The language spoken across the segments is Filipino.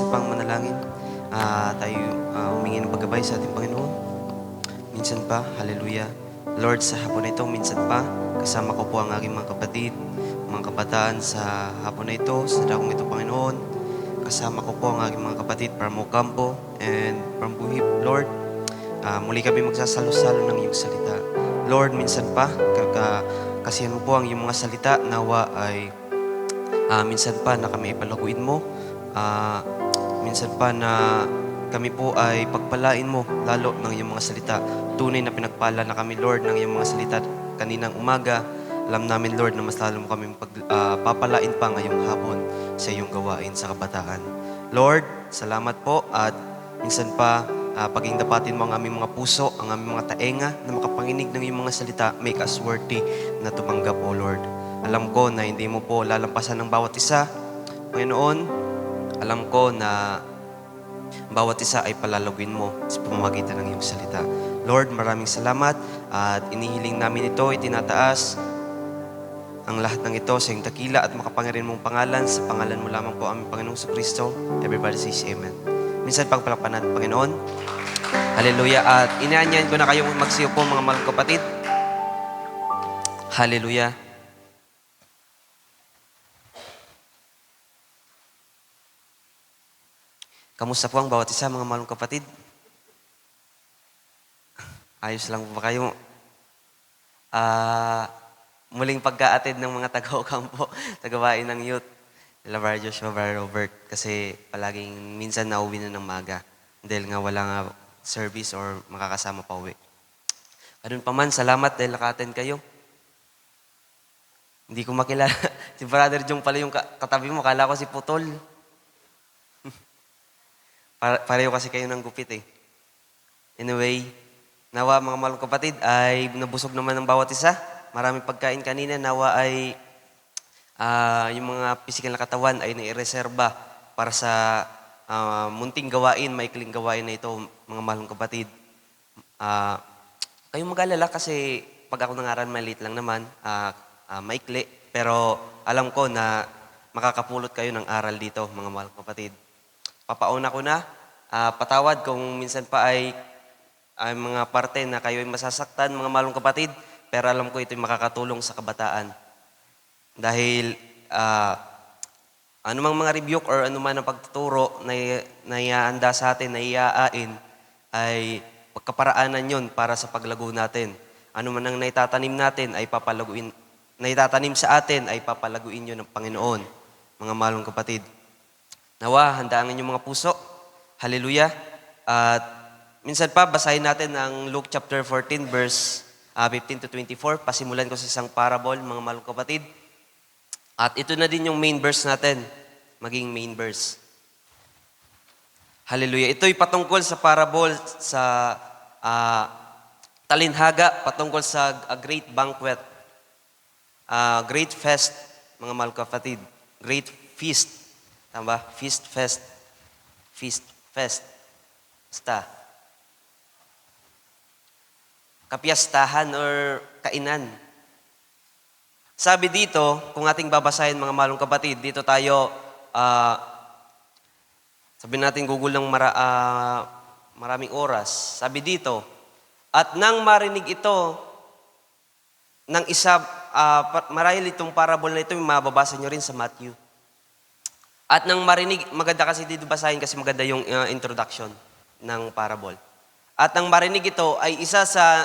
isa pang manalangin. Tayo humingi ng paggabay sa ating Panginoon. Minsan pa, hallelujah. Lord, sa hapon na ito, minsan pa, kasama ko po ang aking mga kapatid, mga kabataan sa hapon na ito, sa dakong ito, Panginoon. Kasama ko po ang aking mga kapatid from Ocampo and from Buhip, Lord. Muli kami magsasalo-salo ng iyong salita. Lord, minsan pa, kasihan mo po ang iyong mga salita, nawa ay minsan pa na kami ipalaguin mo. Minsan pa na kami po ay pagpalain mo lalo ng iyong mga salita. Tunay na pinagpala na kami, Lord, ng iyong mga salita kaninang umaga. Alam namin, Lord, na mas lalo mo kami papalain pa ngayong hapon sa iyong gawain sa kabataan. Lord, salamat po at minsan pa paging dapatin mo ang aming mga puso, ang aming mga taenga na makapanginig ng iyong mga salita, make us worthy na tumanggap, O Lord. Alam ko na hindi mo po lalampasan ng bawat isa, Panginoon. Alam ko na bawat isa ay palalaguin mo sa pamamagitan ng iyong salita. Lord, maraming salamat at inihiling namin ito, itinataas ang lahat ng ito sa iyong dakila at makapangyarihan mong pangalan. Sa pangalan mo lamang po aming Panginoong Kristo. Everybody says Amen. Minsan pagpalakpan natin, Panginoon. Hallelujah. At inaanyahan ko na kayong magsiyo po, mga mahal kapatid. Hallelujah. Kamusta po ang bawat isa, mga mahal kapatid? Ayos lang po ba kayo? Muling pagka-attend ng mga taga-Ocampo, tagawain ng youth. Lavar Joshua, Robert. Kasi palaging minsan nauwi na ng maga. Dahil nga wala nga service or makakasama pa uwi. Ganun pa man, salamat dahil naka-attend kayo. Hindi ko makilala. Si Brother Jong pala yung katabi mo. Kala ko si Putol. Pareho kasi kayo ng gupit eh. Anyway, nawa mga mahal kapatid ay nabusog naman ng bawat isa. Maraming pagkain kanina. Nawa ay yung mga physical na katawan ay naireserba para sa munting gawain, maikling gawain na ito, mga mahal kapatid. Kayong mag-alala kasi pag ako nangaral, maliit lang naman, maikli. Pero alam ko na makakapulot kayo ng aral dito, mga mahal kapatid. Papauna ko na, patawad kung minsan pa ay mga parte na kayo ay masasaktan, mga malong kapatid, pero alam ko ito'y makakatulong sa kabataan. Dahil anumang mga rebuke or anuman ang pagtuturo na iaanda sa atin, na iaain, ay pagkaparaanan yun para sa paglago natin. Anuman ang naitatanim natin ay papalaguin, naitatanim sa atin ay papalaguin yun ng Panginoon, mga malong kapatid. Nawa, handaan inyong mga puso. Hallelujah. At minsan pa, basahin natin ang Luke chapter 14, verse 15 to 24. Pasimulan ko sa isang parable, mga mahal kapatid. At ito na din yung main verse natin. Maging main verse. Hallelujah. Ito'y patungkol sa parable sa talinhaga, patungkol sa great banquet. Great fest, mga mahal kapatid. Great feast. Tama ba? Feast, fest. Feast, fest. Basta. Kapiyastahan or kainan. Sabi dito, kung ating babasahin mga malong kapatid, dito tayo, sabi natin Google ng maraming oras. Sabi dito, at nang marinig ito ng isa, marahil itong parable na ito, mababasa nyo rin sa Matthew. At nang marinig, maganda kasi dito basahin kasi maganda yung introduction ng parable. At nang marinig ito ay isa sa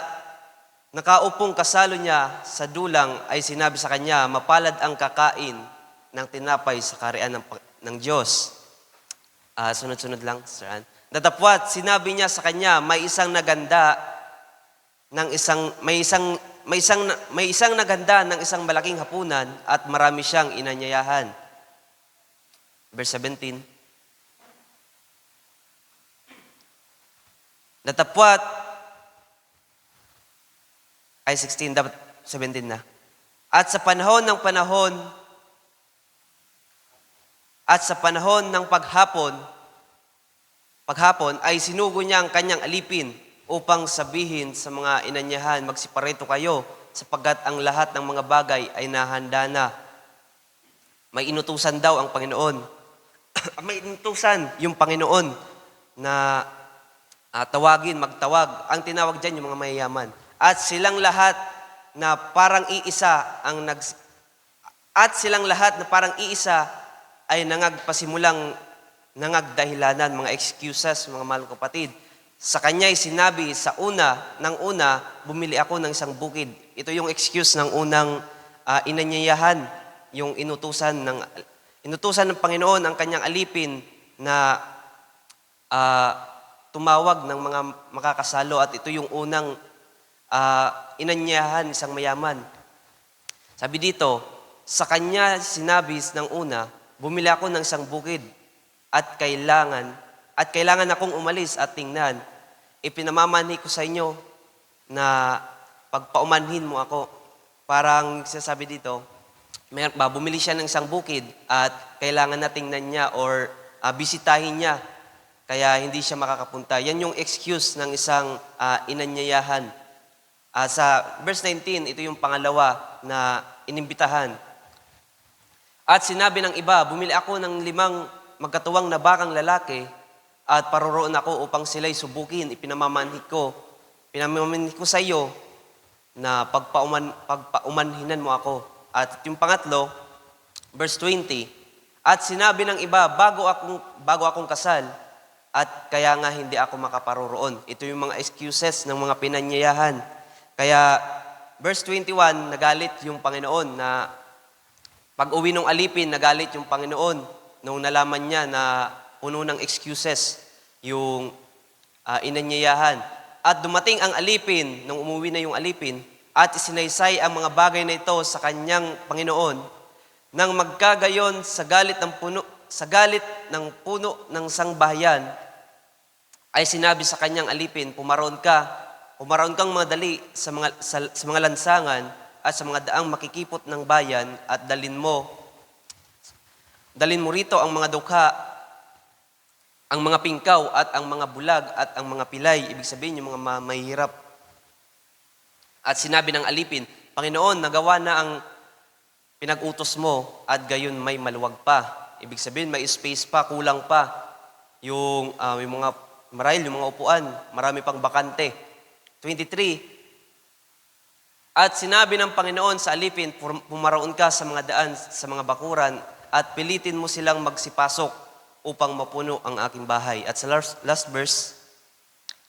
nakaupong kasalo niya sa dulang ay sinabi sa kanya, mapalad ang kakain ng tinapay sa kaharian ng Diyos. Sunod-sunod lang, Sir Ann. Datapwat, sinabi niya sa kanya, may isang naganda ng isang malaking hapunan at marami siyang inanyayahan. Verse 17. Datapwat, ay 16, dapat 17 na. At sa panahon ng paghapon ay sinugo niya ang kanyang alipin upang sabihin sa mga inanyahan, magsipareto kayo sapagkat ang lahat ng mga bagay ay nahanda na. May inutusan daw ang Panginoon. may inutusan yung Panginoon na magtawag. Ang tinawag dyan yung mga mayayaman. At silang lahat na parang iisa at silang lahat na parang iisa ay nangagdahilanan, mga excuses, mga mahal kong kapatid. Sa kanya'y sinabi ng una, bumili ako ng isang bukid. Ito yung excuse ng unang inanyayahan, yung inutusan ng Panginoon ang kanyang alipin na tumawag ng mga makakasalo at ito yung unang inanyayahan isang mayaman. Sabi dito, sa kanya sinabi ng una, bumili ako ng isang bukid at kailangan akong umalis at tingnan, ipinamamanhi ko sa inyo na pagpaumanhin mo ako. Parang sinasabi dito, bumili siya ng isang bukid at kailangan na tingnan niya or bisitahin niya. Kaya hindi siya makakapunta. Yan yung excuse ng isang inanyayahan. Sa verse 19, ito yung pangalawa na inimbitahan. At sinabi ng iba, bumili ako ng 5 magkatuwang na bakang lalaki at paroroon ako upang sila'y subukin. Ipinamamanhi ko sa iyo na pagpaumanhinan mo ako. At yung pangatlo, verse 20, at sinabi ng iba, bago akong kasal, at kaya nga hindi ako makaparoroon. Ito yung mga excuses ng mga pinanyayahan. Kaya, verse 21, nagalit yung Panginoon na pag-uwi ng alipin, nagalit yung Panginoon nung nalaman niya na puno ng excuses yung inanyayahan. At dumating ang alipin, nung umuwi na yung alipin, at isinaysay ang mga bagay na ito sa kanyang Panginoon nang magkagayon sa galit ng puno ng sangbahayan, ay sinabi sa kanyang alipin, pumaroon kang madali sa mga lansangan at sa mga daang makikipot ng bayan at dalin mo rito ang mga dukha, ang mga pingkaw at ang mga bulag at ang mga pilay, ibig sabihin yung mga mahihirap. At sinabi ng alipin, Panginoon, nagawa na ang pinag-utos mo at gayon may maluwag pa. Ibig sabihin may space pa, kulang pa. Yung mga marahil, yung mga upuan, marami pang bakante. 23, at sinabi ng Panginoon sa alipin, pumaroon ka sa mga daan, sa mga bakuran, at pilitin mo silang magsipasok upang mapuno ang aking bahay. At sa last verse,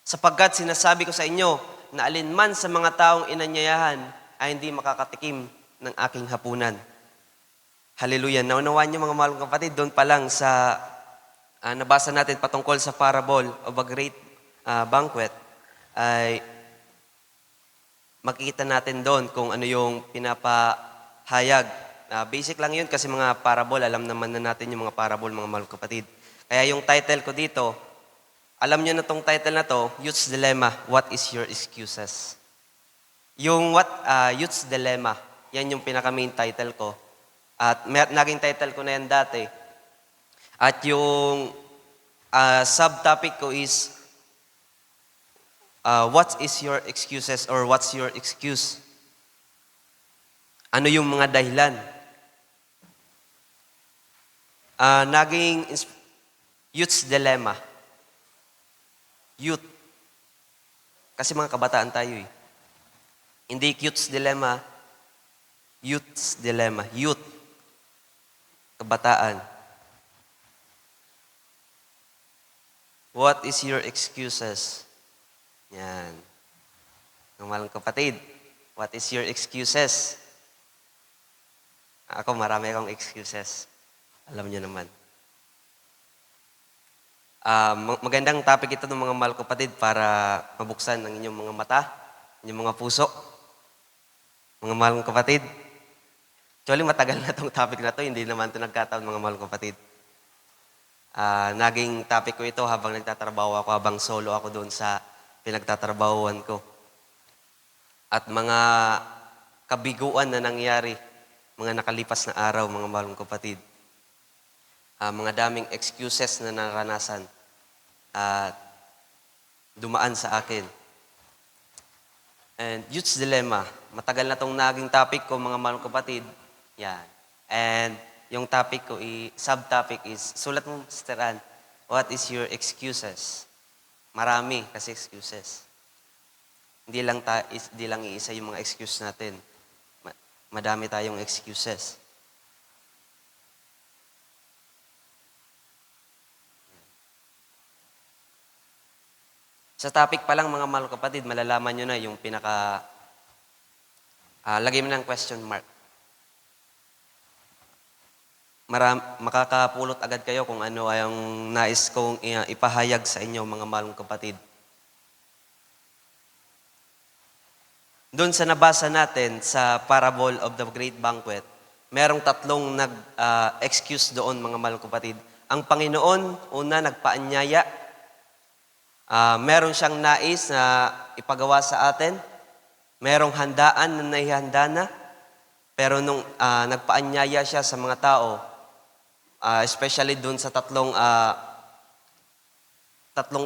sapagkat sinasabi ko sa inyo na alinman sa mga taong inanyayahan ay hindi makakatikim ng aking hapunan. Hallelujah. Naunawaan niyo mga mahal kong kapatid, doon pa lang sa nabasa natin patungkol sa parable of a great banquet, ay makikita natin doon kung ano yung pinapahayag. Basic lang yun kasi mga parable, alam naman na natin yung mga parable, mga mahal kapatid. Kaya yung title ko dito, alam nyo na tong title na to, Youth's Dilemma, What is your excuses? Yung Youth's Dilemma, yan yung pinaka-main title ko. At naging title ko na yan dati. At yung subtopic ko is, what is your excuses or what's your excuse? Ano yung mga dahilan? Naging Youth's Dilemma. Youth. Kasi mga kabataan tayo eh. Hindi Youth's Dilemma, Youth's Dilemma. Youth. Kabataan. What is your excuses? Yan. Ng malang kapatid, what is your excuses? Ako, marami akong excuses. Alam niyo naman. Magandang topic ito ng mga mahal kapatid para mabuksan ang inyong mga mata, inyong mga puso. Mga mahal kapatid. Actually, matagal na itong topic na to, hindi naman ito nagkataon mga mahal kapatid. Naging topic ko ito habang nagtatrabaho ako, habang solo ako doon sa pinagtatrabahuan ko. At mga kabiguan na nangyari, mga nakalipas na araw, mga mahal kapatid. Mga daming excuses na naranasan at dumaan sa akin. And Youth's Dilemma, matagal na itong naging topic ko, mga mahal kapatid. Yan. And yung topic ko, subtopic is, sulat mo, Sister Ann, what is your excuses? Marami kasi excuses. Hindi lang iisa yung mga excuse natin. Madami tayong excuses. Sa topic pa lang, mga mahal kapatid, malalaman nyo na yung lagay mo ng question mark. Makakapulot agad kayo kung ano ay ang nais kong ipahayag sa inyo, mga mahal kapatid. Doon sa nabasa natin sa Parable of the Great Banquet, merong tatlong nag-excuse doon, mga mahal kapatid. Ang Panginoon, una, nagpaanyaya. Meron siyang nais na ipagawa sa atin. Merong handaan na naihanda na. Pero nung nagpaanyaya siya sa mga tao, especially doon sa tatlong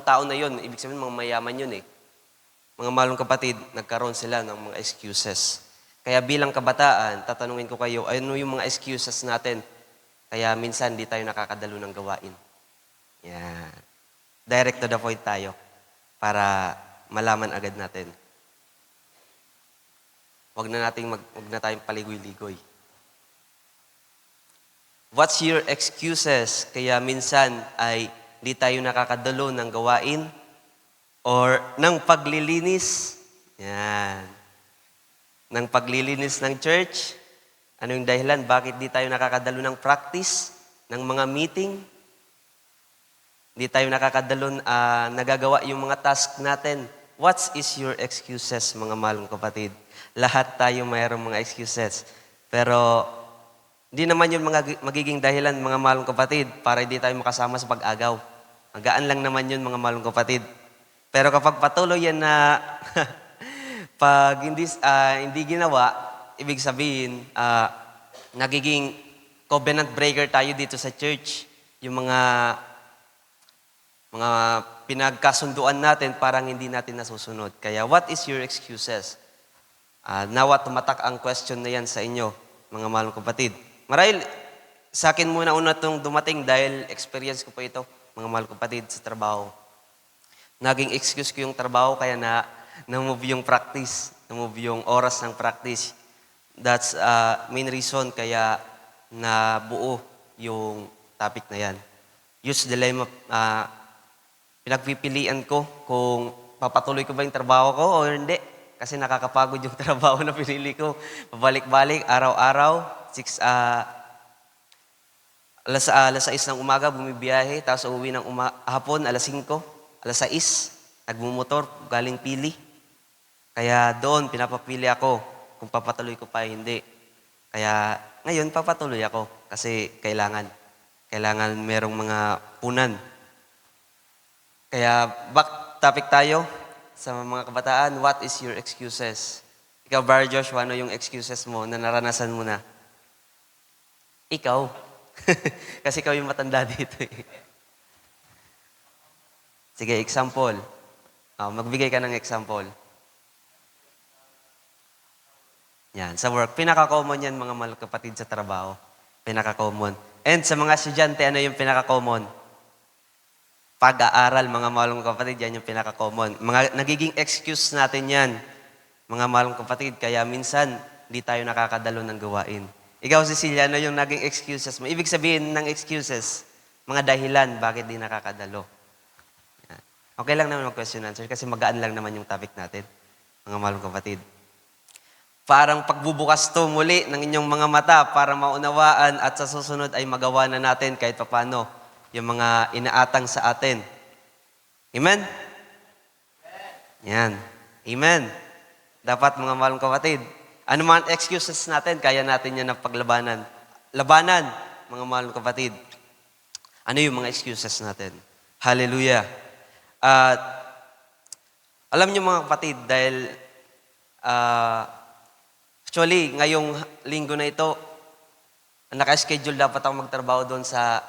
tao na yun, ibig sabihin mga mayaman yun eh. Mga malong kapatid, nagkaroon sila ng mga excuses. Kaya bilang kabataan, tatanungin ko kayo, ano yung mga excuses natin? Kaya minsan di tayo nakakadalo ng gawain. Yan. Direct to the point tayo para malaman agad natin. Huwag na tayong paligoy-ligoy. What's your excuses? Kaya minsan ay di tayo nakakadalo ng gawain or ng paglilinis. Yan. Ng paglilinis ng church. Ano yung dahilan? Bakit di tayo nakakadalo ng practice, ng mga meeting? Di tayo nakakadalo, nagagawa yung mga task natin. What is your excuses, mga mahalong kapatid? Lahat tayo mayroong mga excuses. Pero, di naman yun magiging dahilan, mga mahalong kapatid, para hindi tayo makasama sa pag-agaw. Magaan lang naman yun, mga mahalong kapatid. Pero kapag patuloy yan na, pag hindi ginawa, ibig sabihin, nagiging covenant breaker tayo dito sa church. Yung mga pinagkasunduan natin, parang hindi natin nasusunod. Kaya, what is your excuses? Nawa tumatak ang question na yan sa inyo, mga mahalong kapatid. Marahil, sa akin muna una itong dumating dahil experience ko pa ito, mga mahalong kapatid, sa trabaho. Naging excuse ko yung trabaho, kaya na-move yung practice, na-move yung oras ng practice. That's main reason kaya nabuo yung topic na yan. Use dilemma, pinagpipilian ko kung papatuloy ko ba yung trabaho ko o hindi. Kasi nakakapagod yung trabaho na pinili ko. Pabalik-balik, araw-araw, alas 6 ng umaga, bumibiyahe, tapos uuwi ng hapon, alas 5, alas 6, nagmumotor, galing Pili. Kaya doon, pinapapili ako kung papatuloy ko pa hindi. Kaya ngayon, papatuloy ako kasi kailangan merong mga punan. Kaya back topic tayo sa mga kabataan. What is your excuses? Ikaw, Bar Joshua, ano yung excuses mo na naranasan mo na? Ikaw. Kasi ikaw yung matanda dito eh. Sige, example. Magbigay ka ng example. Yan, sa work. Pinaka-common yan, mga mahal kapatid, sa trabaho. Pinaka-common. And sa mga estudyante, ano yung pinaka-common? Pag-aaral, mga mahalong kapatid, yan yung pinaka-common. Nagiging excuse natin yan, mga mahalong kapatid. Kaya minsan, di tayo nakakadalo ng gawain. Ikaw, Cecilia, ano yung naging excuses mo? Ibig sabihin ng excuses, mga dahilan, bakit di nakakadalo. Yan. Okay lang naman mag-question answer kasi magaan lang naman yung topic natin, mga mahalong kapatid. Parang pagbubukas to muli ng inyong mga mata para maunawaan at sa susunod ay magawa na natin kahit papano yung mga inaatang sa atin. Amen? Yan. Amen. Dapat, mga mahalong kapatid, ano man excuses natin, kaya natin yan ng paglabanan. Labanan, mga mahalong kapatid. Ano yung mga excuses natin? Hallelujah. At alam niyo mga kapatid, dahil actually, ngayong linggo na ito, naka-schedule dapat ako magtrabaho doon sa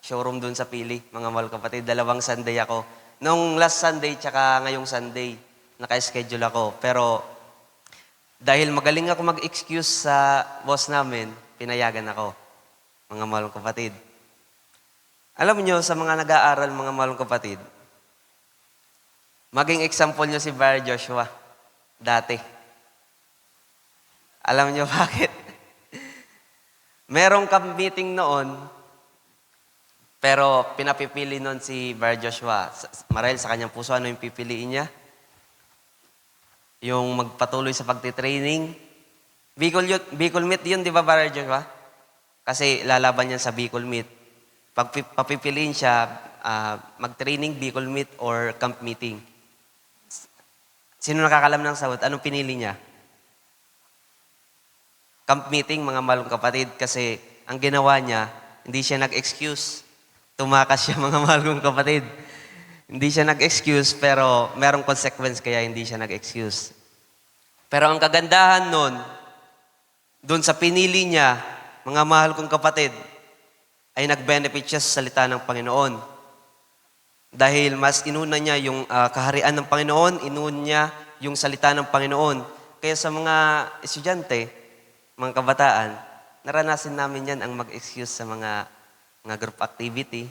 showroom doon sa Pili, mga mahal kapatid. 2 Sunday ako. Nung last Sunday, tsaka ngayong Sunday, naka-schedule ako. Pero dahil magaling ako mag-excuse sa boss namin, pinayagan ako. mga mahal kong kapatid. Alam niyo, sa mga nag-aaral, mga mahal kong kapatid, maging example niyo si Bar Joshua dati. Alam niyo bakit? Merong meeting noon, pero pinapipili noon si Bar Joshua. Marahil sa kanyang puso, ano yung pipiliin niya? Yung magpatuloy sa pagtitraining. Bicol Meet yun, di ba, Bar Joshua? Kasi lalaban yan sa Bicol Meet. Pag papipiliin siya, mag-training, Bicol Meet, or camp meeting. Sino nakakalam ng sagot? Anong pinili niya? Camp meeting, mga malong kapatid, kasi ang ginawa niya, hindi siya nag-excuse. Tumakas siya, mga malong kapatid. Hindi siya nag-excuse, pero merong consequence kaya hindi siya nag-excuse. Pero ang kagandahan nun, dun sa pinili niya, mga mahal kong kapatid, ay nag-benefit siya sa salita ng Panginoon. Dahil mas inuna niya yung kaharian ng Panginoon, inuna niya yung salita ng Panginoon. Kaya sa mga estudyante, mga kabataan, naranasin namin yan ang mag-excuse sa mga group activity,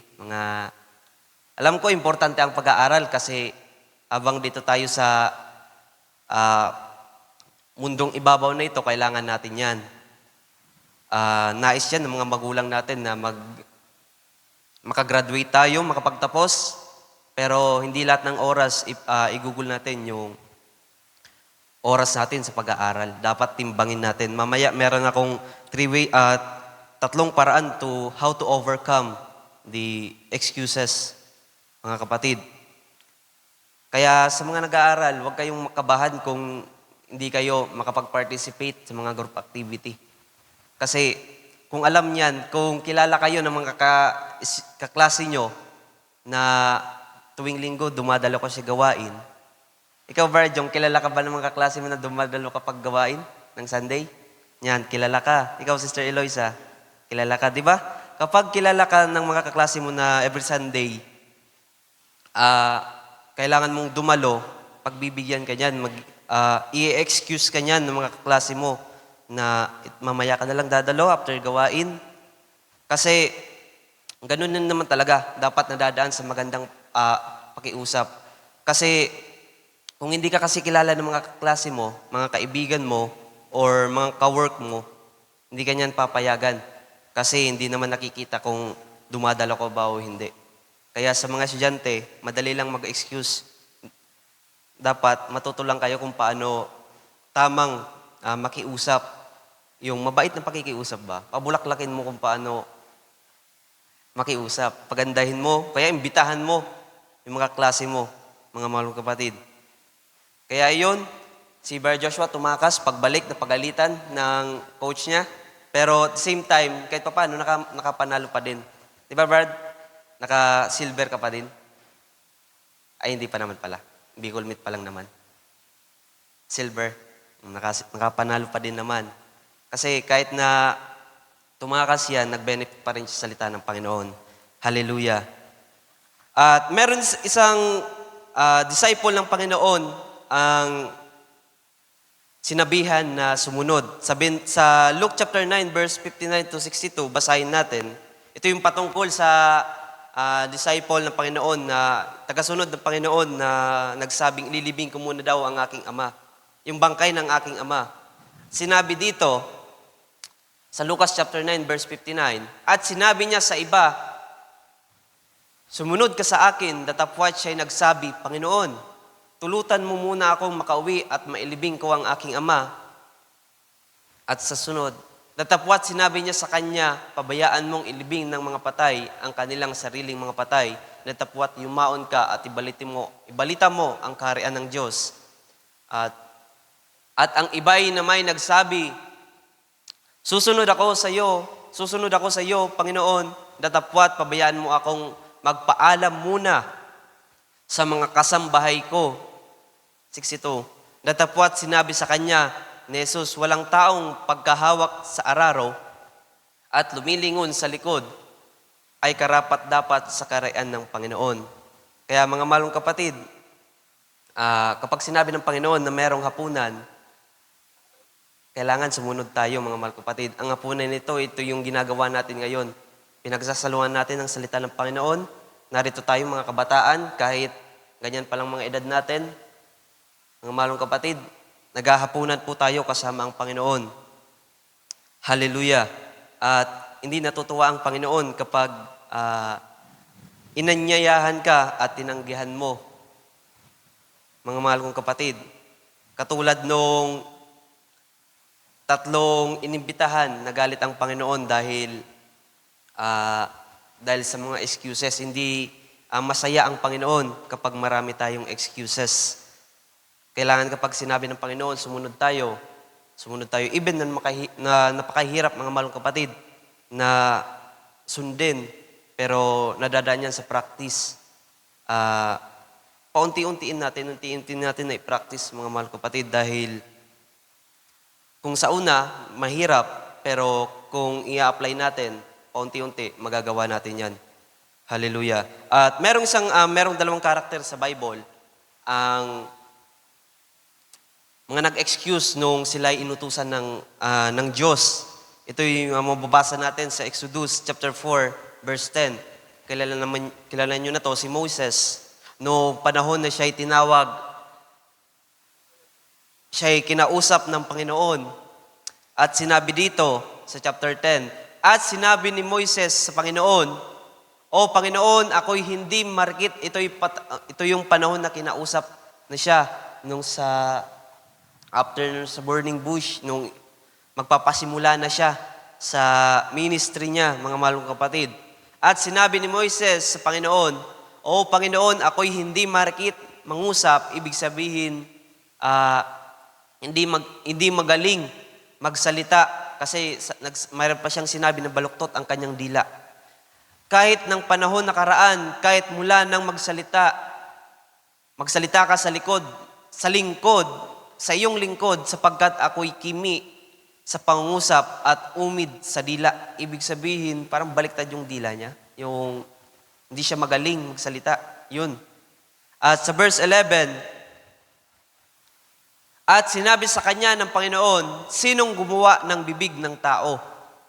alam ko, importante ang pag-aaral kasi abang dito tayo sa mundong ibabaw na ito, kailangan natin yan. Nais yan ng mga magulang natin na makagraduate tayo, makapagtapos, pero hindi lahat ng oras igugol natin yung oras natin sa pag-aaral. Dapat timbangin natin. Mamaya meron akong tatlong paraan to how to overcome the excuses, mga kapatid. Kaya sa mga nag-aaral, huwag kayong makabahan kung hindi kayo makapag-participate sa mga group activity. Kasi kung alam niyan, kung kilala kayo ng mga kaklase nyo na tuwing linggo dumadalo ko sa gawain, ikaw, Barjong, kilala ka ba ng mga kaklase mo na dumadalo kapag gawain ng Sunday? Yan, kilala ka. Ikaw, Sister Eloisa, kilala ka, di ba? Kapag kilala ka ng mga kaklase mo na every Sunday, kailangan mong dumalo, pagbibigyan ka niyan, i-excuse ka niyan ng mga kaklase mo na mamaya ka na lang dadalo after gawain. Kasi ganun din naman talaga, dapat nadadaan sa magandang pakiusap. Kasi kung hindi ka kasi kilala ng mga kaklase mo, mga kaibigan mo, or mga kawork mo, hindi ka niyan papayagan. Kasi hindi naman nakikita kung dumadalo ko ba o hindi. Kaya sa mga estudyante, madali lang mag-excuse. Dapat matuto lang kayo kung paano tamang makiusap. Yung mabait na pakikiusap ba? Pabulaklakin mo kung paano makiusap. Pagandahin mo, kaya imbitahan mo yung mga klase mo, mga malong kapatid. Kaya yun, si Bar Joshua tumakas, pagbalik na pagalitan ng coach niya. Pero at the same time, kahit pa paano, nakapanalo pa din. Di ba, Bard? Naka-silver ka pa din? Ay, hindi pa naman pala. Bicol Meet pa lang naman. Silver. Nakapanalo pa din naman. Kasi kahit na tumakas yan, nag-benefit pa rin sa salita ng Panginoon. Hallelujah. At meron isang disciple ng Panginoon ang sinabihan na sumunod. Sa Luke chapter 9, verse 59 to 62, basahin natin. Ito yung patungkol sa disciple ng Panginoon na tagasunod ng Panginoon na nagsabing, ililibing ko muna daw ang aking ama. Yung bangkay ng aking ama. Sinabi dito, sa Lucas chapter 9, verse 59, at sinabi niya sa iba, sumunod ka sa akin, datapwat siya'y nagsabi, Panginoon, tulutan mo muna akong makauwi at mailibing ko ang aking ama. At sa sunod, datapwat sinabi niya sa kanya, pabayaan mong ilibing ng mga patay ang kanilang sariling mga patay. Datapwat yumaon ka at ibalita mo ang kaharian ng Diyos. At ang iba'y na may nagsabi, susunod ako sa iyo, Panginoon, datapwat pabayaan mo akong magpaalam muna sa mga kasambahay ko. 62. Datapwat sinabi sa kanya ni Jesus, walang taong pagkahawak sa araro at lumilingon sa likod ay karapat-dapat sa kaharian ng Panginoon. Kaya mga malong kapatid, kapag sinabi ng Panginoon na merong hapunan, Kailangan sumunod tayo mga mahal kapatid. Ang hapunan nito, ito yung ginagawa natin ngayon. Pinagsasaluhan natin ang salita ng Panginoon. Narito tayo mga kabataan, kahit ganyan palang mga edad natin. Mga mahal kapatid, naghahapunan po tayo kasama ang Panginoon. Hallelujah. At hindi natutuwa ang Panginoon kapag inanyayahan ka at tinanggihan mo. Mga mahal kong kapatid, katulad nung 3 inimbitahan, nagalit ang Panginoon dahil sa mga excuses. Hindi masaya ang Panginoon kapag marami tayong excuses. Kailangan kapag sinabi ng Panginoon, sumunod tayo. Even na napakahirap mga mahal kong kapatid na sundin, pero nadadaan yan sa practice. Unti-untiin natin na i-practice mga mahal kong kapatid dahil kung sa una, mahirap, pero kung i-apply natin, paunti-unti, magagawa natin yan. Hallelujah. At merong 2 karakter sa Bible, ang mga nag-excuse nung sila inutusan ng Diyos. Ito yung mababasa natin sa Exodus chapter 4, verse 10. Kilala nyo na to, si Moses. No panahon na siya'y tinawag, siya'y kinausap ng Panginoon. At sinabi dito sa chapter 10, at sinabi ni Moises sa Panginoon, O Panginoon, ako'y hindi marikit. Ito yung panahon na kinausap na siya nung after sa burning bush, nung magpapasimula na siya sa ministry niya, mga malong kapatid. At sinabi ni Moises sa Panginoon, O Panginoon, ako'y hindi marikit mangusap, ibig sabihin, hindi magaling magsalita kasi mayroon pa siyang sinabi na baluktot ang kanyang dila. Kahit ng panahon nakaraan, kahit mula nang magsalita ka sa iyong lingkod, sapagkat ako'y kimi sa pangungusap at umid sa dila. Ibig sabihin, parang baliktad yung dila niya. Yung hindi siya magaling magsalita. Yun. At sa verse 11, at sinabi sa kanya ng Panginoon, sinong gumawa ng bibig ng tao?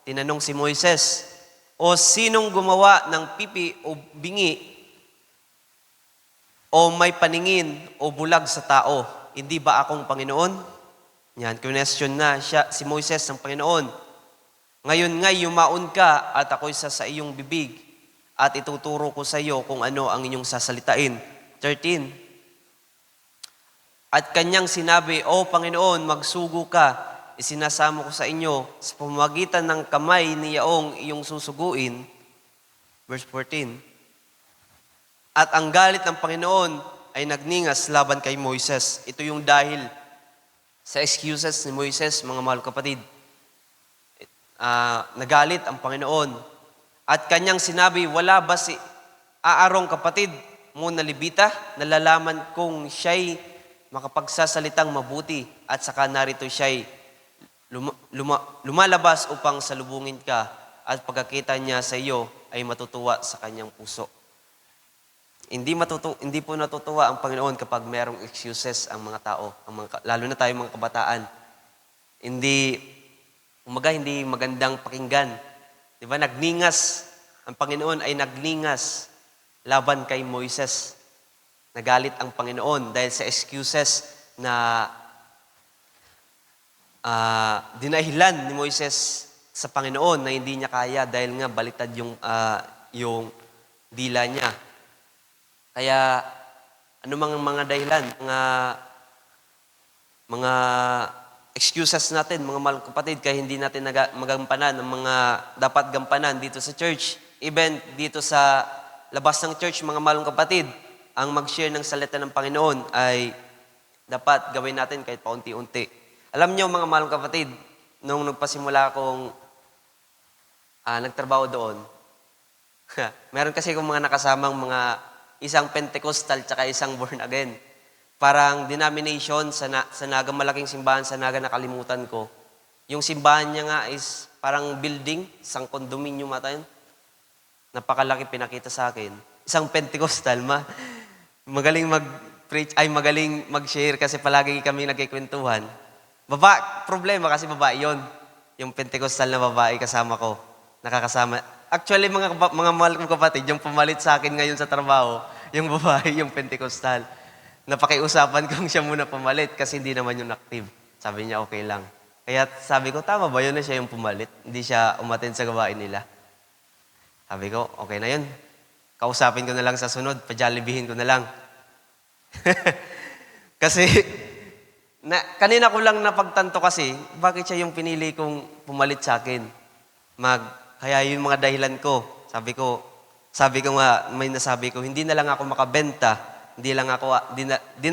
Tinanong si Moises. O sinong gumawa ng pipi o bingi o may paningin o bulag sa tao? Hindi ba akong Panginoon? Yan, question na si Moises ng Panginoon. Ngayon nga yumaon ka at ako'y sa iyong bibig at ituturo ko sa iyo kung ano ang inyong sasalitain. 13. At kanyang sinabi, O Panginoon, magsugo ka, isinasamo ko sa inyo sa pamamagitan ng kamay ni Yaong iyong susuguin. Verse 14. At ang galit ng Panginoon ay nagningas laban kay Moises. Ito yung dahil sa excuses ni Moises, mga mahal kapatid. Nagalit ang Panginoon. At kanyang sinabi, wala ba si Aarong kapatid mo na Levita, nalalaman kong siya'y makapagsasalitang mabuti at saka narito siya'y lumalabas upang salubungin ka at pagkakita niya sa iyo ay matutuwa sa kanyang puso. Hindi po natutuwa ang Panginoon kapag merong excuses ang mga tao, lalo na tayo mga kabataan. Hindi magandang pakinggan. Di ba? Ang Panginoon ay nagningas laban kay Moises. Nagalit ang Panginoon dahil sa excuses na dinahilan ni Moises sa Panginoon na hindi niya kaya dahil nga baliktad yung dila niya. Kaya ano mga dahilan, mga excuses natin, mga mahal kapatid, kaya hindi natin magampanan ang mga dapat gampanan dito sa church. Even dito sa labas ng church, mga mahal kapatid, ang mag-share ng salita ng Panginoon ay dapat gawin natin kahit paunti-unti. Alam niyo mga mahal kapatid, nung nagpasimula akong nagtrabaho doon, meron kasi akong mga nakasamang isang Pentecostal tsaka isang born again. Parang denomination sa Naga, malaking simbahan sa Naga, nakalimutan ko. Yung simbahan niya nga is parang building, isang condominium ata yun. Napakalaki pinakita sa akin. Isang Pentecostal, magaling mag-preach, magaling mag-share kasi palagi kami nagkikwentuhan. Problema kasi babae yon. Yung Pentecostal na babae kasama ko. Nakakasama. Actually, mga mahal kong kapatid, yung pumalit sa akin ngayon sa trabaho, yung babae, yung Pentecostal. Napakiusapan kong siya muna pumalit kasi hindi naman yung active. Sabi niya, okay lang. Kaya sabi ko, tama ba yun na siya yung pumalit? Hindi siya umattend sa gawain nila. Sabi ko, okay na yun. Kausapin ko na lang sa sunod, pa-jollibehin ko na lang. Kasi, kanina ko lang napagtanto kasi, bakit siya yung pinili kong pumalit sa akin? Kaya yung mga dahilan ko, sabi ko nga, may nasabi ko, hindi na lang ako makabenta, di na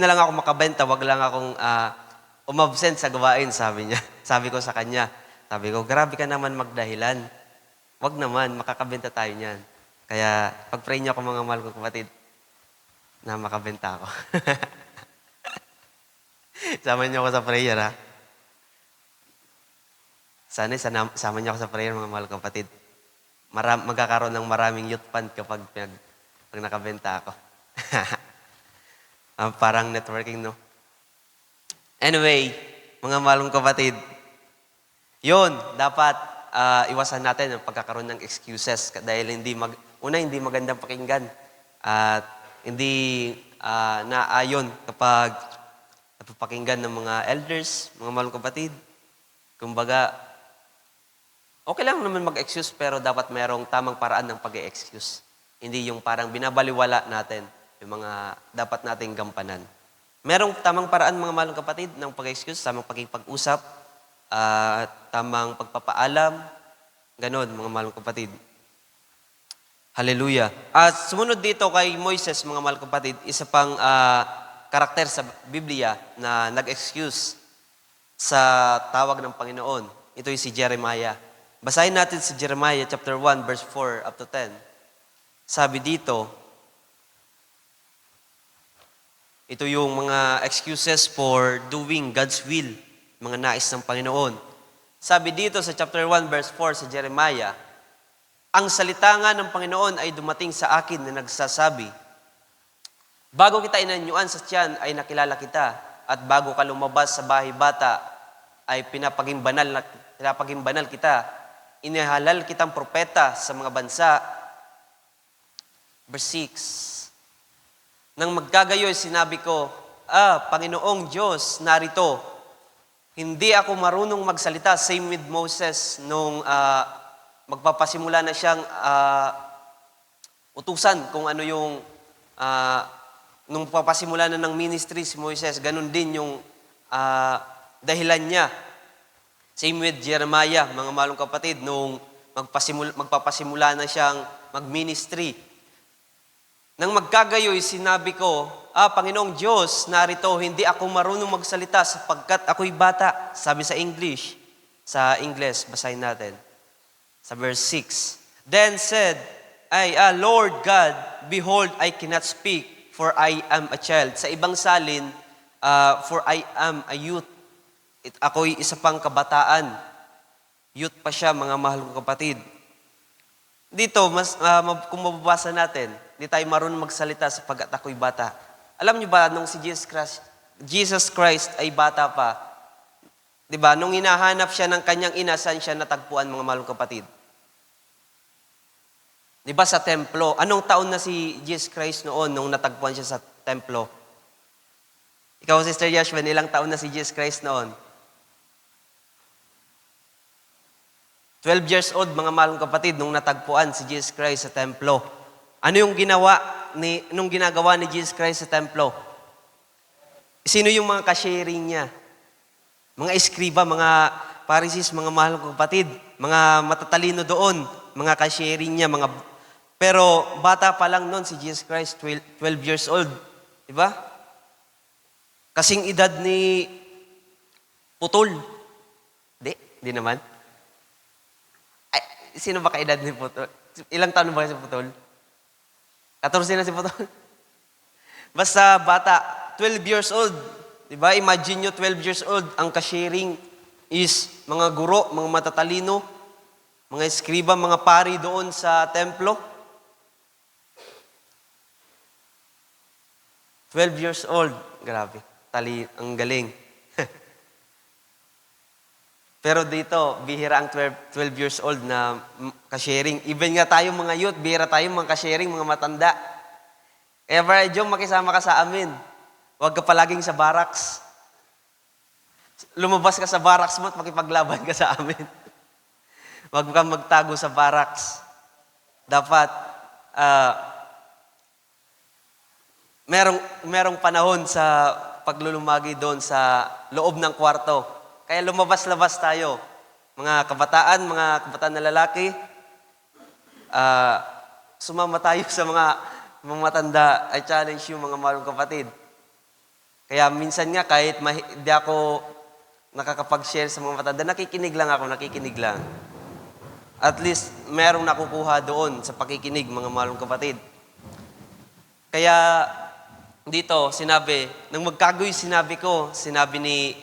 lang ako makabenta, wag lang akong umabsent sa gawain, sabi niya. Sabi ko sa kanya, sabi ko, grabe ka naman magdahilan. Wag naman, makakabenta tayo niyan. Kaya, pag-pray niyo ako mga mahal ko kapatid, na makabenta ako. Sama niyo ako sa prayer, ha? Sana sama niyo ako sa prayer, mga mahal ko kapatid. Magkakaroon ng maraming youth fund kapag pag nakabenta ako. Parang networking, no? Anyway, mga mahal kong kapatid, yun, dapat iwasan natin ang pagkakaroon ng excuses dahil hindi magandang pakinggan at hindi naayon kapag napapakinggan ng mga elders, mga mahal kong kapatid. Kumbaga, okay lang naman mag-excuse pero dapat merong tamang paraan ng pag-excuse. Hindi yung parang binabaliwala natin yung mga dapat nating gampanan. Merong tamang paraan mga mahal kong kapatid ng pag-excuse, tamang pag-usap, tamang pagpapaalam, ganon mga mahal kong kapatid. Hallelujah. At sumunod dito kay Moises, mga mahal kong kapatid, isa pang karakter sa Biblia na nag-excuse sa tawag ng Panginoon. Ito yung si Jeremiah. Basahin natin si Jeremiah chapter 1 verse 4 up to 10. Sabi dito, ito yung mga excuses for doing God's will, mga nais ng Panginoon. Sabi dito sa chapter 1 verse 4 sa Jeremiah, ang salita nga ng Panginoon ay dumating sa akin na nagsasabi, bago kita inanyuan sa tiyan ay nakilala kita, at bago ka lumabas sa bahay bata ay pinapaging banal kita. Inihalal kitang propeta sa mga bansa. Verse 6. Nang magkagayoy, sinabi ko, Panginoong Diyos, narito. Hindi ako marunong magsalita. Same with Moses nung magpapasimula na siyang utusan kung ano yung nung papasimula na ng ministry si Moises, ganun din yung dahilan niya. Same with Jeremiah, mga malong kapatid, nung magpapasimula na siyang mag-ministry. Nang magkagayoy, sinabi ko, Panginoong Diyos, narito, hindi ako marunong magsalita sapagkat ako'y bata. Sabi sa English, basahin natin. Sa verse 6. Then said, Lord God, behold, I cannot speak, for I am a child. Sa ibang salin, for I am a youth. Ako'y isa pang kabataan. Youth pa siya, mga mahal kong kapatid. Dito, kung mababasa natin, hindi tayo marunong magsalita sapagkat ako'y bata. Alam niyo ba, nung si Jesus Christ ay bata pa, di ba, nung hinahanap siya ng kanyang ina, saan siya natagpuan, mga mahal kong kapatid? Di ba sa templo? Anong taon na si Jesus Christ noon nung natagpuan siya sa templo? Ikaw, Sister Yashwin, ilang taon na si Jesus Christ noon? 12 years old, mga malong kapatid, nung natagpuan si Jesus Christ sa templo. Ano yung nung ginagawa ni Jesus Christ sa templo? Sino yung mga ka-sharing niya? Mga eskriba, mga Pharisees, mga malong kapatid, mga matatalino doon, mga ka-sharing niya, pero bata pa lang noon si Jesus Christ, 12 years old. Diba? Kasing edad ni Putol. Di naman. Sino ba kaedad ni Putol? Ilang taon ba si Putol? 14 na si Putol. Basta bata, 12 years old. Diba? Imagine nyo, 12 years old, ang ka-sharing is mga guro, mga matatalino, mga eskriba, mga pari doon sa templo. 12 years old. Grabe. Ang galing. Pero dito, bihira ang 12 years old na ka-sharing. Even nga tayo mga youth, bihira tayo mga ka-sharing, mga matanda. Kaya Brother Jong, makisama ka sa amin. Huwag ka palaging sa barracks. Lumabas ka sa barracks mo at makipaglaban ka sa amin. Huwag kang magtago sa barracks. Dapat, merong panahon sa paglulumagi doon sa loob ng kwarto. Kaya lumabas-labas tayo. Mga kabataan na lalaki, sumama tayo sa mga matanda. I challenge you, mga malong kapatid. Kaya minsan nga, kahit hindi ako nakakapag-share sa mga matanda, nakikinig lang. At least, merong nakukuha doon sa pakikinig, mga malong kapatid. Kaya, dito, nang magkagoy sinabi ni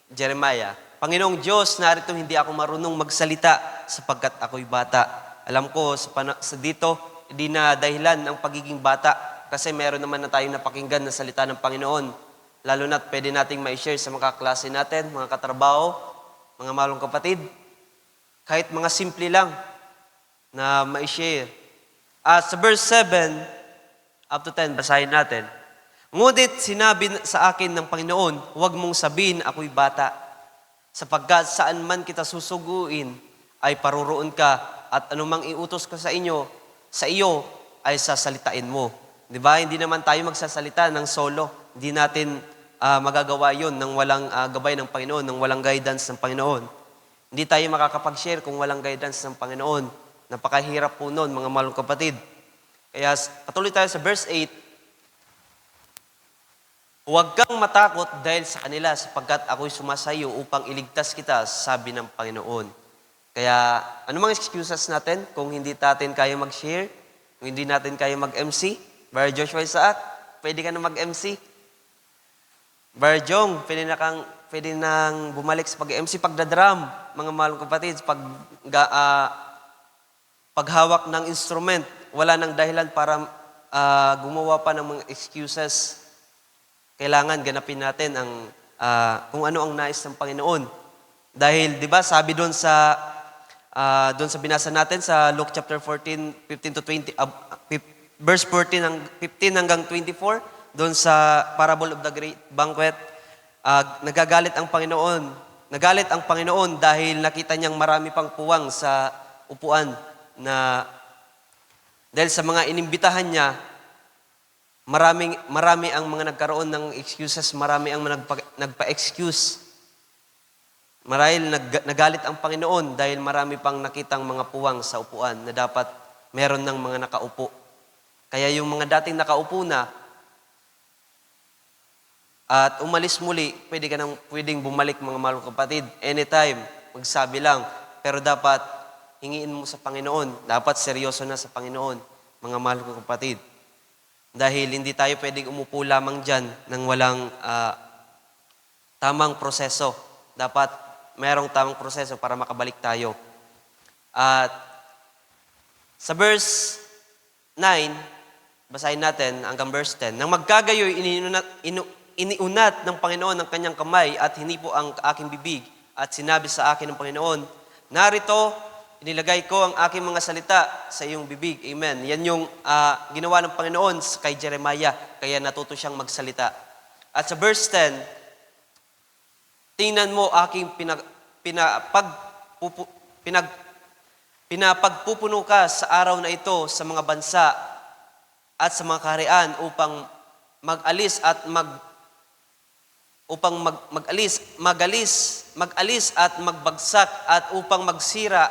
Jeremiah, Panginoong Diyos, narito hindi ako marunong magsalita sapagkat ako'y bata. Alam ko, dito, hindi na dahilan ang pagiging bata kasi meron naman na tayong napakinggan na salita ng Panginoon. Lalo na't pwede nating ma-share sa mga klase natin, mga katrabaho, mga malong kapatid. Kahit mga simple lang na ma-share. Sa verse 7, up to 10, basahin natin. Ngunit sinabi sa akin ng Panginoon, huwag mong sabihin ako'y bata, sapagkat saan man kita susuguin, ay paruroon ka, at anumang iutos ko sa iyo ay sasalitain mo. Di ba? Hindi naman tayo magsasalita ng solo. Hindi natin magagawa yun nang walang gabay ng Panginoon, nang walang guidance ng Panginoon. Hindi tayo makakapag-share kung walang guidance ng Panginoon. Napakahirap po nun, mga malong kapatid. Kaya patuloy tayo sa verse 8. Huwag kang matakot dahil sa kanila sapagkat ako'y sumasayo upang iligtas kita, sabi ng Panginoon. Kaya ano mga excuses natin kung hindi natin kaya mag-share, kung hindi natin kaya mag-MC? Brother Joshua Isaac, pwede ka na mag-MC. Brother Jong, pwede nang bumalik sa pag-MC, pagdadrum, mga malong kapatid, paghawak ng instrument, wala nang dahilan para gumawa pa ng mga excuses. Kailangan ganapin natin kung ano ang nais ng Panginoon. Dahil, di ba, sabi doon sa binasa natin sa Luke chapter 14, 15 to 20, verse 14 hanggang 24, doon sa parable of the great banquet, nagalit ang Panginoon dahil nakita niyang marami pang puwang sa upuan dahil sa mga inimbitahan niya, marami ang mga nagkaroon ng excuses, marami ang nagpa-excuse. Marahil nagalit ang Panginoon dahil marami pang nakitang mga puwang sa upuan na dapat meron ng mga nakaupo. Kaya yung mga dating nakaupo na at umalis muli, pwedeng bumalik, mga malong kapatid. Anytime, magsabi lang. Pero dapat hingiin mo sa Panginoon. Dapat seryoso na sa Panginoon, mga malong kapatid. Dahil hindi tayo pwedeng umupo lamang dyan nang walang tamang proseso. Dapat mayroong tamang proseso para makabalik tayo. At sa verse 9, basahin natin hanggang verse 10. Nang magkagayoy, iniunat ng Panginoon ang kanyang kamay at hinipo ang aking bibig at sinabi sa akin ng Panginoon, narito, inilagay ko ang aking mga salita sa iyong bibig. Amen. Yan yung ginawa ng Panginoon kay Jeremiah, kaya natuto siyang magsalita. At sa verse 10, tingnan mo aking pinapagpupuno ka sa araw na ito sa mga bansa at sa mga kaharian upang mag-alis at magbagsak at upang magsira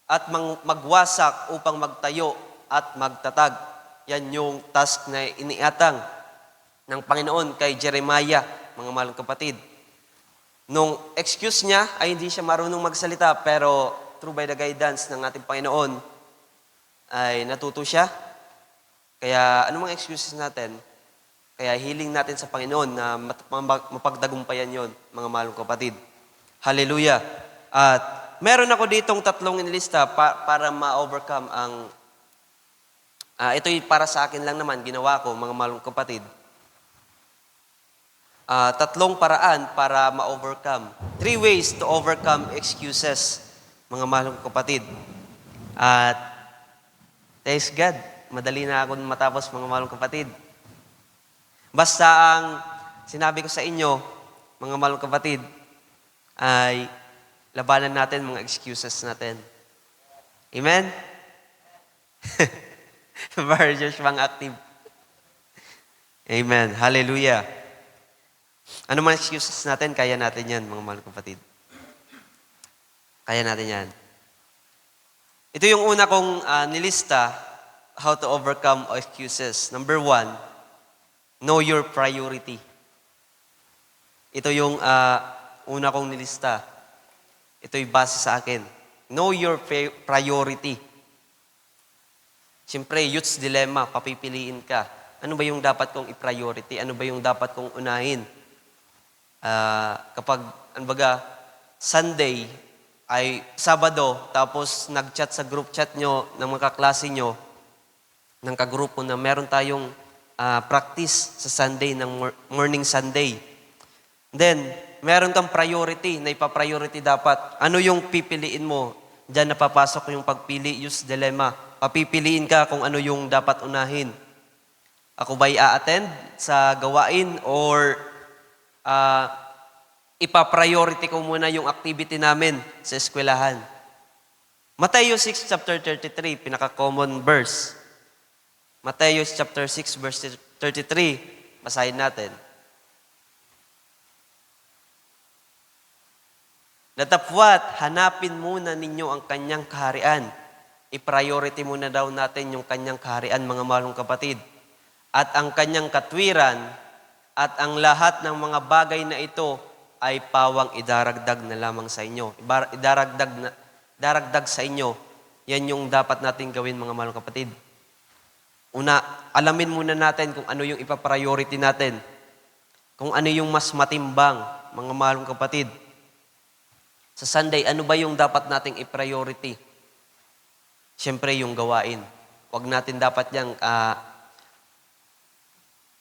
at magwasak upang magtayo at magtatag. Yan yung task na iniatang ng Panginoon kay Jeremiah, mga malong kapatid. Nung excuse niya ay hindi siya marunong magsalita, pero through by the guidance ng ating Panginoon ay natuto siya. Kaya ano mga excuses natin? Kaya healing natin sa Panginoon na mapagtagumpayan yon, mga malong kapatid. Hallelujah. At meron ako ditong 3 inilista para ma-overcome ang ito'y para sa akin lang naman, ginawa ko, mga malong kapatid. tatlong paraan para ma-overcome. 3 ways to overcome excuses, mga mahal kong kapatid. At thanks God, madali na ako matapos, mga mahal kong kapatid. Basta ang sinabi ko sa inyo, mga mahal kong kapatid, ay labanan natin mga excuses natin. Amen? Para Josh bang active. Amen. Hallelujah. Ano man excuses natin, kaya natin yan, mga mahal kong kapatid. Kaya natin yan. Ito yung una kong nilista, how to overcome excuses. Number 1, know your priority. Ito yung una kong nilista. Ito'y base sa akin. Know your priority. Siyempre, youth's dilemma, papipiliin ka. Ano ba yung dapat kong i-priority? Ano ba yung dapat kong unahin? Kapag, Sunday ay Sabado, tapos nag-chat sa group chat nyo ng mga kaklase nyo, ng kagrupo na meron tayong practice sa Sunday, ng morning Sunday. Then, meron kang priority na ipa-priority dapat. Ano yung pipiliin mo? Diyan napapasok yung pagpili, youth's dilemma. Papipiliin ka kung ano yung dapat unahin. Ako ba'y a-attend sa gawain or ipa-priority ko muna yung activity namin sa eskwelahan? Matthew 6 chapter 33, pinaka-common verse. Matthew chapter 6 verse 33, basahin natin. Datapwat, hanapin muna ninyo ang kanyang kaharian. I-priority muna daw natin yung kanyang kaharian, mga malong kapatid. At ang kanyang katwiran at ang lahat ng mga bagay na ito ay pawang idaragdag na lamang sa inyo. Daragdag sa inyo. Yan yung dapat natin gawin, mga malong kapatid. Una, alamin muna natin kung ano yung ipa-priority natin. Kung ano yung mas matimbang, mga malong kapatid. Sa Sunday, ano ba yung dapat nating i-priority? Siyempre, yung gawain. Huwag natin dapat yung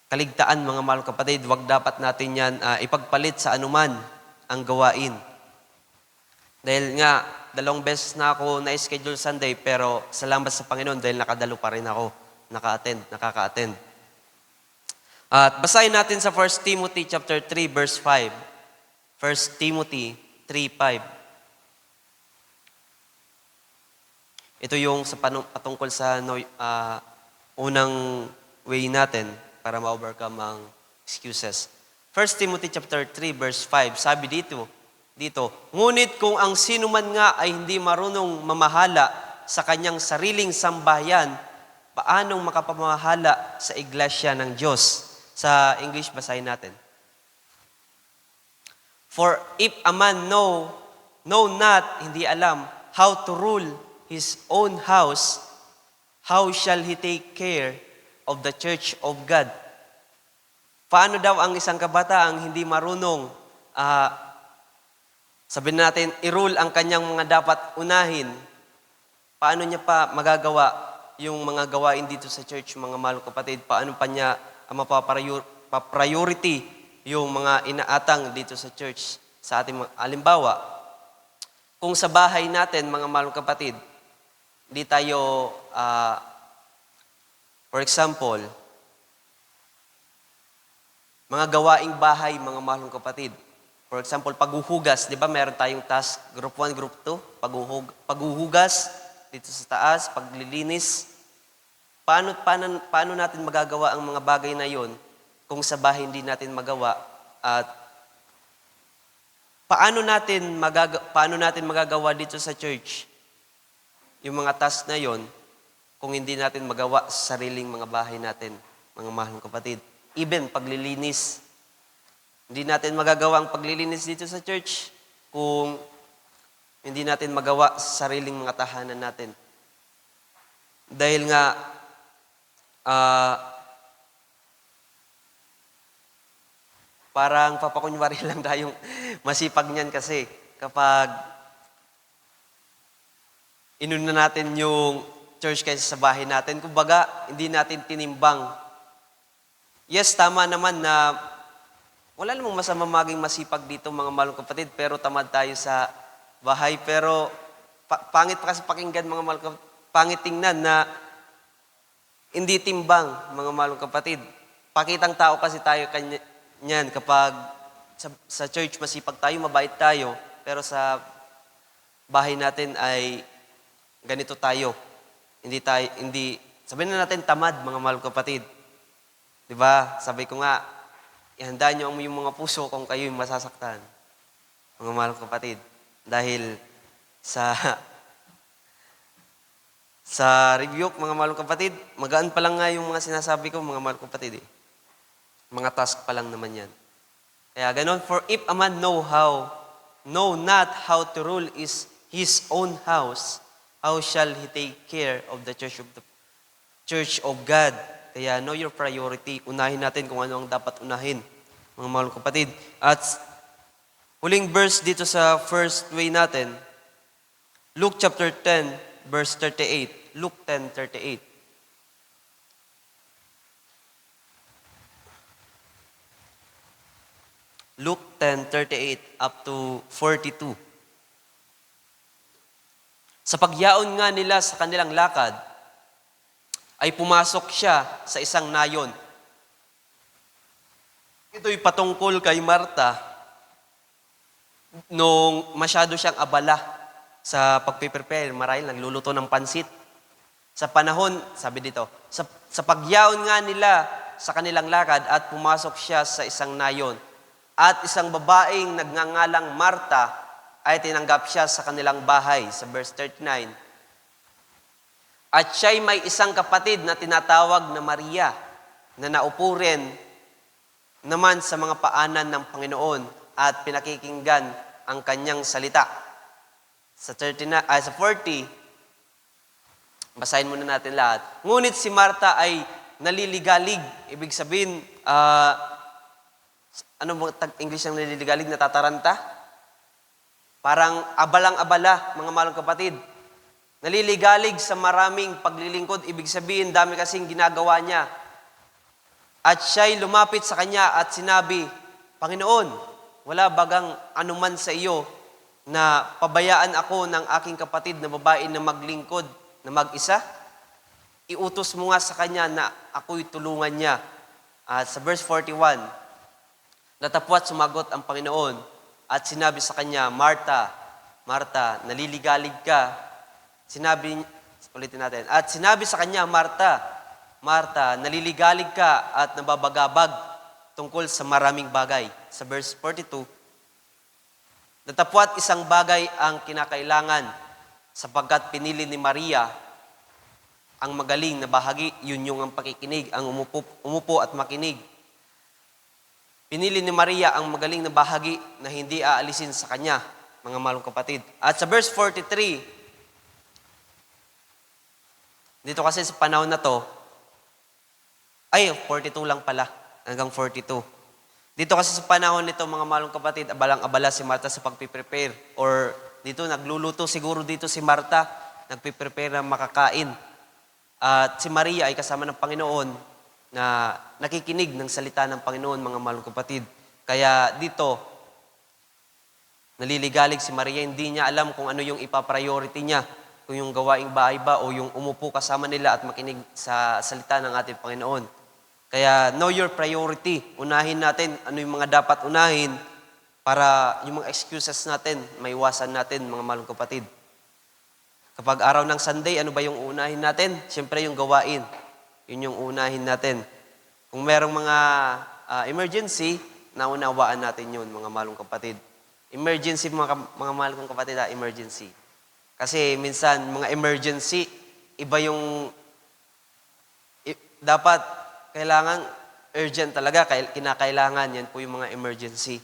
kaligtaan, mga mahal kapatid. Huwag dapat natin yan ipagpalit sa anuman ang gawain. Dahil nga, 2 beses na ako na-schedule Sunday, pero salamat sa Panginoon dahil nakadalo pa rin ako. Nakaka-attend. At basahin natin sa 1 Timothy chapter 3, verse 5. 1 Timothy 3:5. Ito yung sa patungkol sa unang way natin para ma-overcome ang excuses. 1 Timothy chapter 3 verse 5, sabi dito, ngunit kung ang sino man nga ay hindi marunong mamahala sa kanyang sariling sambahayan, paanong makapamahala sa iglesia ng Diyos? Sa English, basahin natin. For if a man know not, hindi alam, how to rule his own house, how shall he take care of the church of God? Paano daw ang isang kabataang hindi marunong, sabihin natin, i-rule ang kanyang mga dapat unahin? Paano niya pa magagawa yung mga gawain dito sa church, mga mahal kapatid? Paano pa niya mapapriority yung mga inaatang dito sa church, sa ating alimbawa, kung sa bahay natin, mga mahal kapatid, hindi tayo, for example, mga gawaing bahay, mga mahal kapatid. For example, paghuhugas, di ba meron tayong task, group 1, group 2, paghuhugas dito sa taas, paglilinis. Paano natin magagawa ang mga bagay na yon kung sa bahay hindi natin magawa? At paano natin magagawa dito sa church yung mga task na yon kung hindi natin magawa sa sariling mga bahay natin, mga mahal kapatid? Even paglilinis. Hindi natin magagawa ang paglilinis dito sa church kung hindi natin magawa sa sariling mga tahanan natin. Dahil nga, parang papakunwari lang tayong masipag niyan kasi kapag inuna natin yung church kaysa sa bahay natin, kumbaga, hindi natin tinimbang. Yes, tama naman na Wala namang masama maging masipag dito mga mahal kong kapatid, pero tamad tayo sa bahay. Pero pangit pa kasi pakinggan mga mahal kong kapatid. Pangit tingnan na hindi timbang mga mahal kong kapatid. Pakitang tao kasi tayo kanyan kapag sa church masipag tayo, mabait tayo, pero sa bahay natin ay ganito tayo. Hindi, sabihin na natin tamad mga mahal kong kapatid. 'Di ba? Sabi ko nga, ihanda niyo ang yung mga puso kung kayo'y masasaktan. Mga mahal kong kapatid. Dahil sa sa review, mga mahal kong kapatid, magaan pa lang nga yung mga sinasabi ko, mga mahal kong kapatid. Mga task pa lang naman yan. Kaya ganon, for if a man know not how to rule his own house, how shall he take care of the church of God? Kaya know your priority. Unahin natin kung ano ang dapat unahin, mga mahal kong kapatid. At huling verse dito sa first way natin, Luke chapter 10, verse 38. Luke 10:38. Luke 10:38 up to 42. Sa pagyaon nga nila sa kanilang lakad, ay pumasok siya sa isang nayon. Ito'y patungkol kay Marta nung masyado siyang abala sa pagpiprepare. Marahil nagluluto ng pansit. Sa panahon, sabi dito, sa pagyaon nga nila sa kanilang lakad at pumasok siya sa isang nayon. At isang babaeng nagngangalang Marta ay tinanggap siya sa kanilang bahay. Sa verse 39. At siya'y may isang kapatid na tinatawag na Maria na naupo rin naman sa mga paanan ng Panginoon at pinakikinggan ang kanyang salita. Sa 40, basahin muna natin lahat. Ngunit si Marta ay naliligalig. Ibig sabihin, ano mo English ang naliligalig? Natataranta? Parang abalang-abala, mga mahal kapatid. Naliligalig sa maraming paglilingkod. Ibig sabihin, dami kasing ginagawa niya. At siya'y lumapit sa kanya at sinabi, Panginoon, wala bagang anuman sa iyo na pabayaan ako ng aking kapatid na babae na maglingkod na mag-isa? Iutos mo nga sa kanya na ako'y tulungan niya. At sa verse 41, natapwat sumagot ang Panginoon at sinabi sa kanya, Marta, Marta, naliligalig ka. Ulitin natin. At sinabi sa kanya, Marta, Marta, naliligalig ka at nababagabag tungkol sa maraming bagay. Sa verse 42, natapwat isang bagay ang kinakailangan sapagkat pinili ni Maria ang magaling na bahagi, yun yung ang pakikinig, ang umupo at makinig. Pinili ni Maria ang magaling na bahagi na hindi aalisin sa kanya, mga malong kapatid. At sa verse 43, dito kasi sa panahon na to, 42 lang pala, hanggang 42. Dito kasi sa panahon nito, mga malong kapatid, abalang-abala si Marta sa pagpiprepare. Or dito, nagluluto siguro dito si Marta, nagpiprepare na makakain. At si Maria ay kasama ng Panginoon na nakikinig ng salita ng Panginoon, mga malong kapatid. Kaya dito, naliligalig si Maria, hindi niya alam kung ano yung ipapriority niya. Kung yung gawaing bahay ba o yung umupo kasama nila at makinig sa salita ng ating Panginoon. Kaya know your priority. Unahin natin ano yung mga dapat unahin para yung mga excuses natin, maiwasan natin, mga malong kapatid. Kapag araw ng Sunday, ano ba yung unahin natin? Siyempre yung gawain. Yun yung unahin natin. Kung merong mga emergency, naunawaan natin yun, mga malong kapatid. Emergency, mga malong kapatid, emergency. Kasi minsan, mga emergency, iba yung dapat, kailangan, urgent talaga, kinakailangan, yan po yung mga emergency.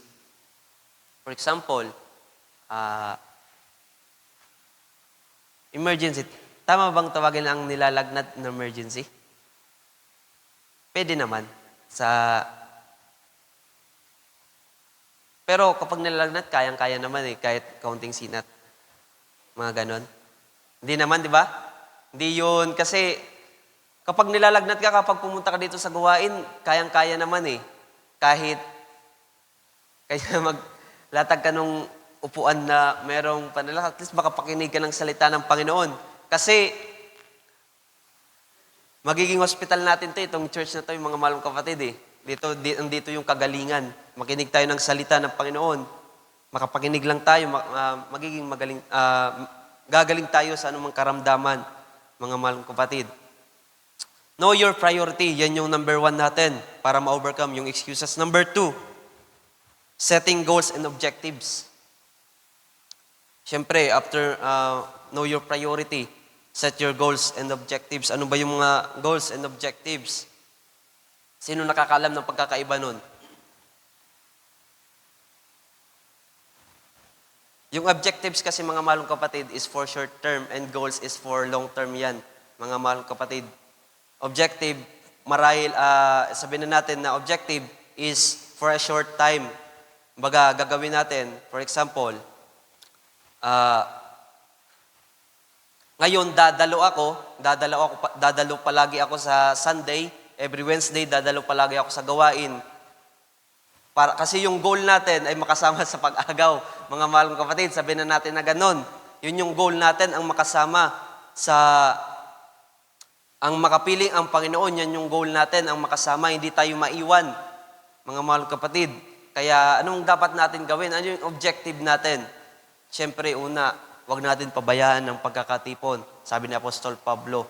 For example, emergency. Tama bang tawagin ang nilalagnat na emergency? Pwede naman. Pero kapag nilalagnat, kayang-kaya naman kahit kaunting sinat. Mga ganon. Hindi naman, di ba? Hindi yun. Kasi kapag nilalagnat ka, kapag pumunta ka dito sa gawain, kayang-kaya naman Kahit Kaya maglatag ka nung upuan na merong panalangin. At least makapakinig ka ng salita ng Panginoon. Kasi magiging hospital natin to, itong church na to, yung mga mahal kong kapatid eh. Dito yung kagalingan. Makinig tayo ng salita ng Panginoon. Makapakinig lang tayo, magiging gagaling tayo sa anumang karamdaman, mga mahal kong kapatid. Know your priority. Yan yung number 1 natin para ma-overcome yung excuses. Number 2, setting goals and objectives. Siyempre, after know your priority, set your goals and objectives. Ano ba yung mga goals and objectives? Sino nakakaalam ng pagkakaiba nun? Yung objectives kasi mga mahalong kapatid is for short term and goals is for long term yan, mga mahalong kapatid. Objective, marahil sabihin na natin na objective is for a short time. Baga, gagawin natin, for example, ngayon, dadalo palagi ako sa Sunday, every Wednesday, dadalo palagi ako sa gawain. Kasi yung goal natin ay makasama sa pag-agaw. Mga mahal kong kapatid, sabihin na natin na ganun. Yun yung goal natin, ang makasama ang makapiling ang Panginoon, yan yung goal natin, ang makasama, hindi tayo maiwan. Mga mahal kong kapatid. Kaya anong dapat natin gawin? Ano yung objective natin? Siyempre, una, huwag natin pabayaan ang pagkakatipon. Sabi ni Apostol Pablo,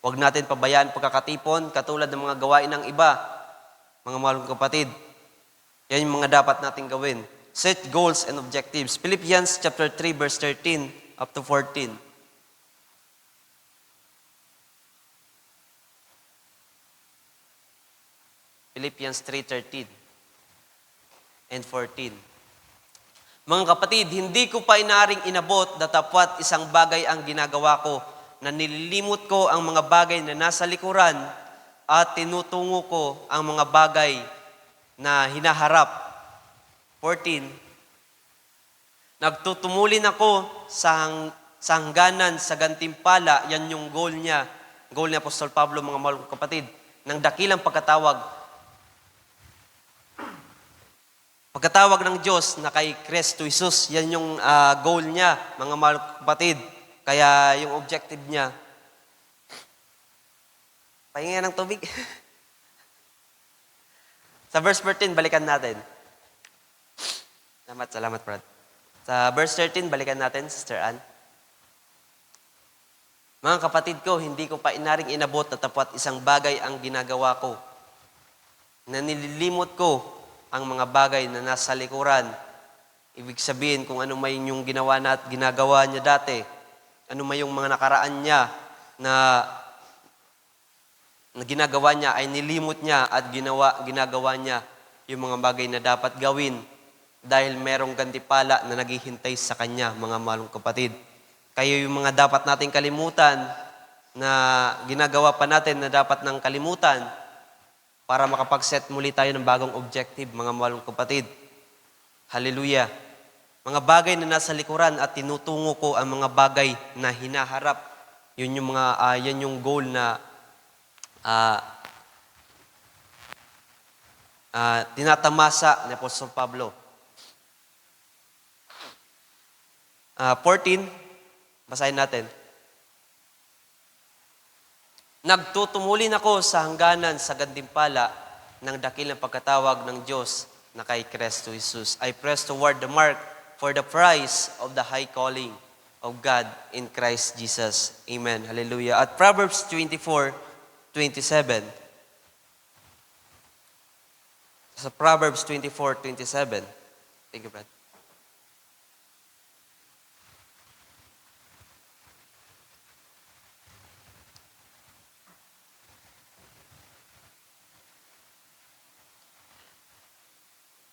huwag natin pabayaan pagkakatipon katulad ng mga gawain ng iba. Mga mahal kong kapatid, yan yung mga dapat natin gawin. Set goals and objectives. Philippians chapter 3, verse 13 up to 14. Philippians 3:13 and 14. Mga kapatid, hindi ko pa inaring inabot datapwat isang bagay ang ginagawa ko, na nililimot ko ang mga bagay na nasa likuran at tinutungo ko ang mga bagay na hinaharap. 14. Nagtutumulin ako sa hangganan, sa gantimpala, yan yung goal niya. Goal ni Apostol Pablo, mga mahal kong kapatid, ng dakilang pagkatawag ng Diyos na kay Kristo Jesus, yan yung goal niya, mga mahal kong kapatid. Kaya yung objective niya, pahinga ng tubig. Sa verse 13, balikan natin. Salamat, Brad. Sa verse 13, balikan natin, Sister Ann. Mga kapatid ko, hindi ko pa inaring inabot na tapat isang bagay ang ginagawa ko, na nililimot ko ang mga bagay na nasa likuran. Ibig sabihin, kung ano may yung ginagawa niya dati, ano may yung mga nakaraan niya na ginagawa niya ay nilimot niya at ginagawa niya yung mga bagay na dapat gawin dahil merong gantipala na naghihintay sa kanya, mga malong kapatid. Kaya yung mga dapat nating kalimutan na ginagawa pa natin na dapat nang kalimutan para makapag-set muli tayo ng bagong objective, mga malong kapatid. Hallelujah. Mga bagay na nasa likuran at tinutungo ko ang mga bagay na hinaharap. Yun yung yan yung goal na tinatamasa ni Apostol Pablo. 14, basahin natin. Nagtutumulin ako sa hangganan sa gantimpala ng dakilang pagkatawag ng Diyos na kay Kristo Jesus. I press toward the mark for the prize of the high calling of God in Christ Jesus. Amen. Hallelujah. At Proverbs 24:27. Sa Proverbs 24:27. Thank you, Brad.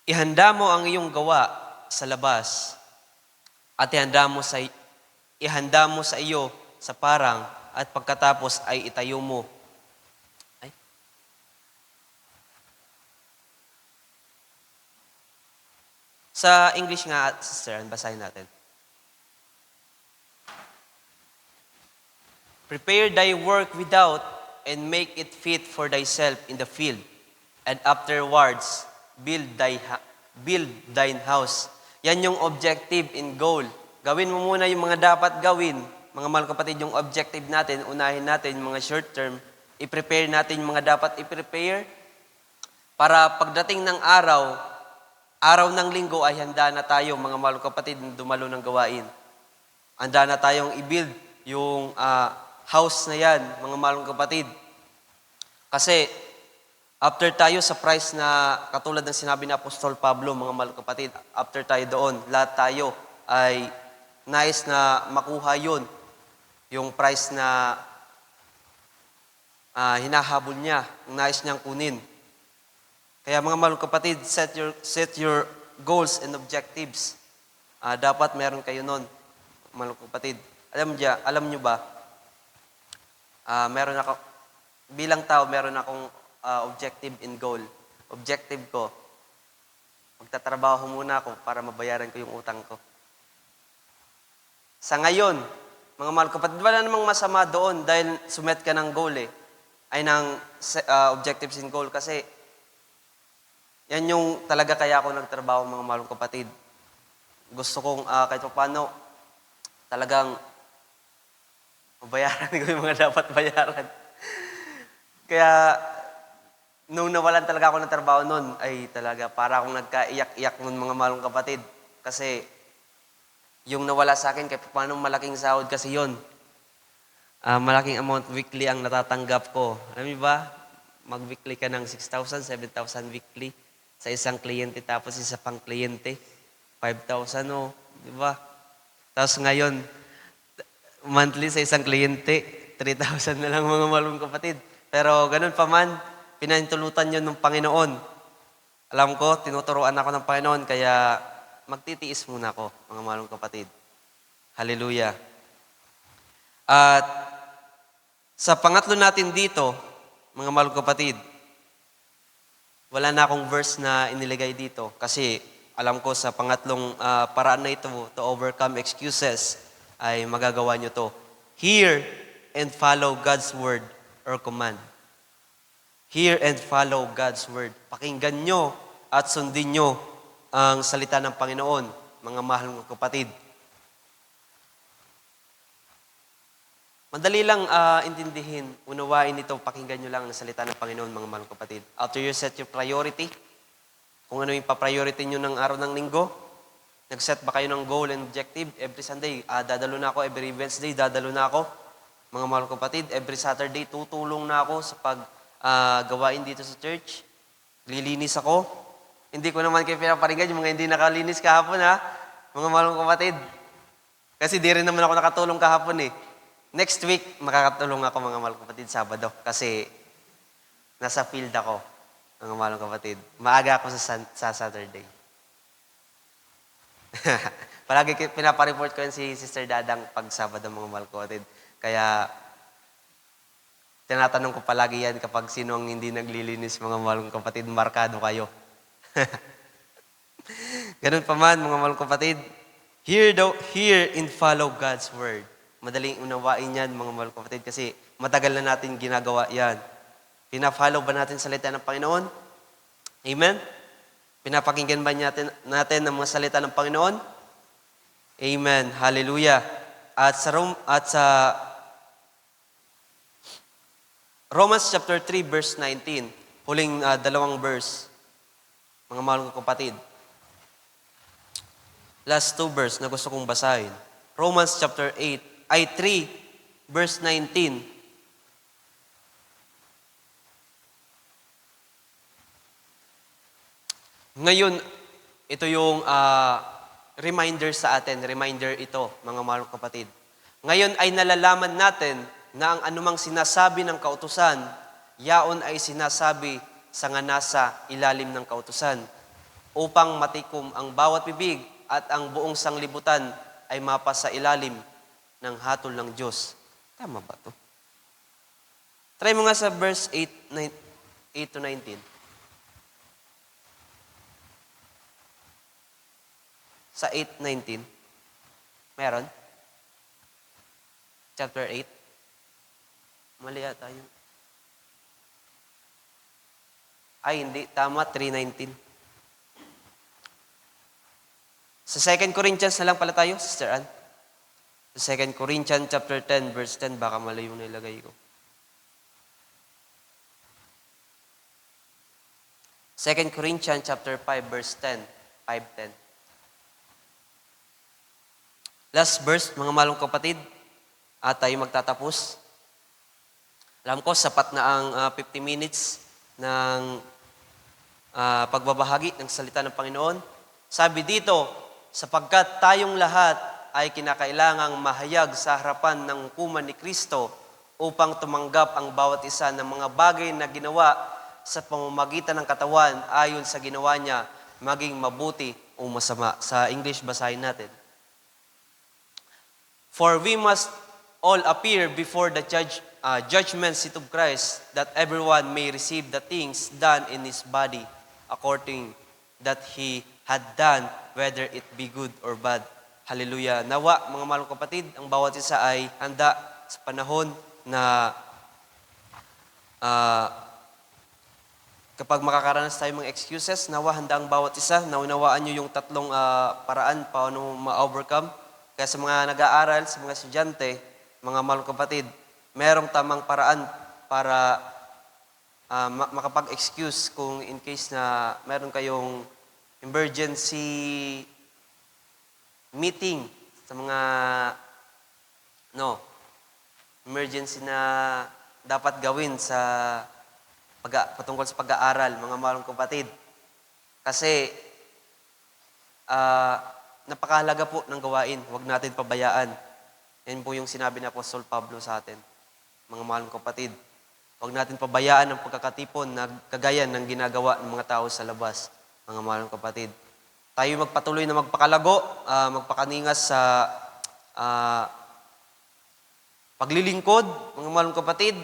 Ihanda mo ang iyong gawa sa labas at ihanda mo sa iyo sa parang at pagkatapos ay itayo mo. Sa English nga, sister, basahin natin. Prepare thy work without and make it fit for thyself in the field, and afterwards build build thine house. Yan yung objective and goal. Gawin mo muna yung mga dapat gawin. Mga mahal kapatid, yung objective natin, unahin natin yung mga short term, i-prepare natin yung mga dapat i-prepare para pagdating ng araw ng linggo ay handa na tayo, mga mahal kapatid, dumalo ng gawain. Handa na tayong i-build yung house na yan, mga mahal kapatid. Kasi after tayo sa price na katulad ng sinabi ni Apostol Pablo, mga mahal kapatid, after tayo doon, lahat tayo ay nais na makuha yun. Yung price na hinahabol niya, yung nais niyang kunin. Kaya mga mahal kapatid, set your goals and objectives. Dapat meron kayo nun, mahal kapatid. Alam niyo ba, meron ako, bilang tao, meron akong objective and goal. Objective ko, magtatrabaho muna ako para mabayaran ko yung utang ko. Sa ngayon, mga mahal kapatid, wala namang masama doon dahil sumet ka ng goal ay ng objectives and goal kasi yan yung talaga kaya ako nagtrabaho, mga mahal kapatid. Gusto kong kahit pa paano talagang mabayaran ko yung mga dapat bayaran. Kaya nung nawalan talaga ako ng trabaho noon, ay talaga para akong nagkaiyak-iyak nun, mga mahal kapatid. Kasi yung nawala sa akin, kahit paano malaking sahod kasi yon. Malaking amount weekly ang natatanggap ko. Alam niyo ba, mag-weekly ka ng 6,000, 7,000 weekly sa isang kliyente, tapos isa pang kliyente, 5,000 di ba? Tapos ngayon, monthly sa isang kliyente, 3,000 na lang, mga mahal kapatid. Pero ganun pa man, pinahintulutan yun ng Panginoon. Alam ko, tinuturuan ako ng Panginoon, kaya magtitiis muna ako, mga mahal kapatid. Hallelujah. At sa pangatlo natin dito, mga mahal kapatid, wala na akong verse na inilagay dito kasi alam ko sa pangatlong paraan na ito to overcome excuses ay magagawa nyo to. Hear and follow God's word or command. Hear and follow God's word. Pakinggan nyo at sundin nyo ang salita ng Panginoon, mga mahal mga kapatid. Madali lang intindihin, unawain ito, pakinggan nyo lang ang salita ng Panginoon, mga mahal kapatid. After you set your priority, kung ano yung pa-priority nyo ng araw ng linggo, nag-set ba kayo ng goal and objective? Every Sunday, dadalo na ako. Every Wednesday, dadalo na ako. Mga mahal kapatid, every Saturday, tutulong na ako sa gawain dito sa church. Lilinis ako. Hindi ko naman kayo pinaparinggan yung mga hindi nakalinis kahapon, mga mahal kapatid. Kasi di rin naman ako nakatulong kahapon Next week, makakatulong ako, mga mahal kapatid, Sabado. Kasi nasa field ako, mga mahal kapatid. Maaga ako sa Saturday. Palagi pinapareport ko yan si Sister Dadang pag Sabado, mga mahal kapatid. Kaya tinatanong ko palagi yan kapag sino ang hindi naglilinis, mga mahal kapatid, markado kayo. Ganun pa man, mga mahal kapatid. Hear and follow God's word. Madaling unawain yan, mga mahal kapatid, kasi matagal na natin ginagawa yan. Pina-follow ba natin salita ng Panginoon? Amen? Pinapakinggan ba natin ang mga salita ng Panginoon? Amen. Hallelujah. At sa Romans chapter 3, verse 19, huling dalawang verse, mga mahal kapatid. Last 2 verse na gusto kong basahin. Romans chapter 3, verse 19. Ngayon, ito yung reminder sa atin. Reminder ito, mga mahal kapatid. Ngayon ay nalalaman natin na ang anumang sinasabi ng kautusan, yaon ay sinasabi sa nga nasa ilalim ng kautusan, upang matikom ang bawat bibig at ang buong sanglibutan ay mapasa ilalim ng hatol ng Diyos. Tama ba to? Try mo nga sa verse 8 to 19. Sa 8:19. Meron? Chapter 8. Mali yata yun. Ay, hindi. Tama, 3:19. Sa 2 Corinthians na lang pala tayo, Sister Ann. Sa 2 Corinthians chapter 10, verse 10, baka malayo na ilagay ko. 2 Corinthians chapter 5, verse 10. 5:10. Last verse, mga malong kapatid, at tayo magtatapos. Alam ko, sapat na ang 50 minutes ng pagbabahagi ng salita ng Panginoon. Sabi dito, sapagkat tayong lahat ay kinakailangang mahayag sa harapan ng hukuman ni Kristo upang tumanggap ang bawat isa ng mga bagay na ginawa sa pamamagitan ng katawan ayon sa ginawa niya, maging mabuti o masama. Sa English, basahin natin. For we must all appear before the judgment seat of Christ, that everyone may receive the things done in his body according that he had done, whether it be good or bad. Hallelujah. Nawa, mga malong kapatid, ang bawat isa ay handa sa panahon na kapag makakaranas tayo mga excuses, nawa handa ang bawat isa. Naunawaan nyo yung tatlong paraan paano ma-overcome. Kaya sa mga nag-aaral, sa mga estudyante, mga malong kapatid, merong tamang paraan para makapag-excuse kung in case na meron kayong emergency meeting sa mga emergency na dapat gawin sa patungkol sa pag-aaral, mga malong kapatid. Kasi napakahalaga po ng gawain, huwag natin pabayaan. Yan po yung sinabi ni Apostol Pablo sa atin, mga malong kapatid. Huwag natin pabayaan ang pagkakatipon na kagaya ng ginagawa ng mga tao sa labas, mga malong kapatid. Tayo magpatuloy na magpakalago, magpakaningas sa paglilingkod, mga malong kapatid.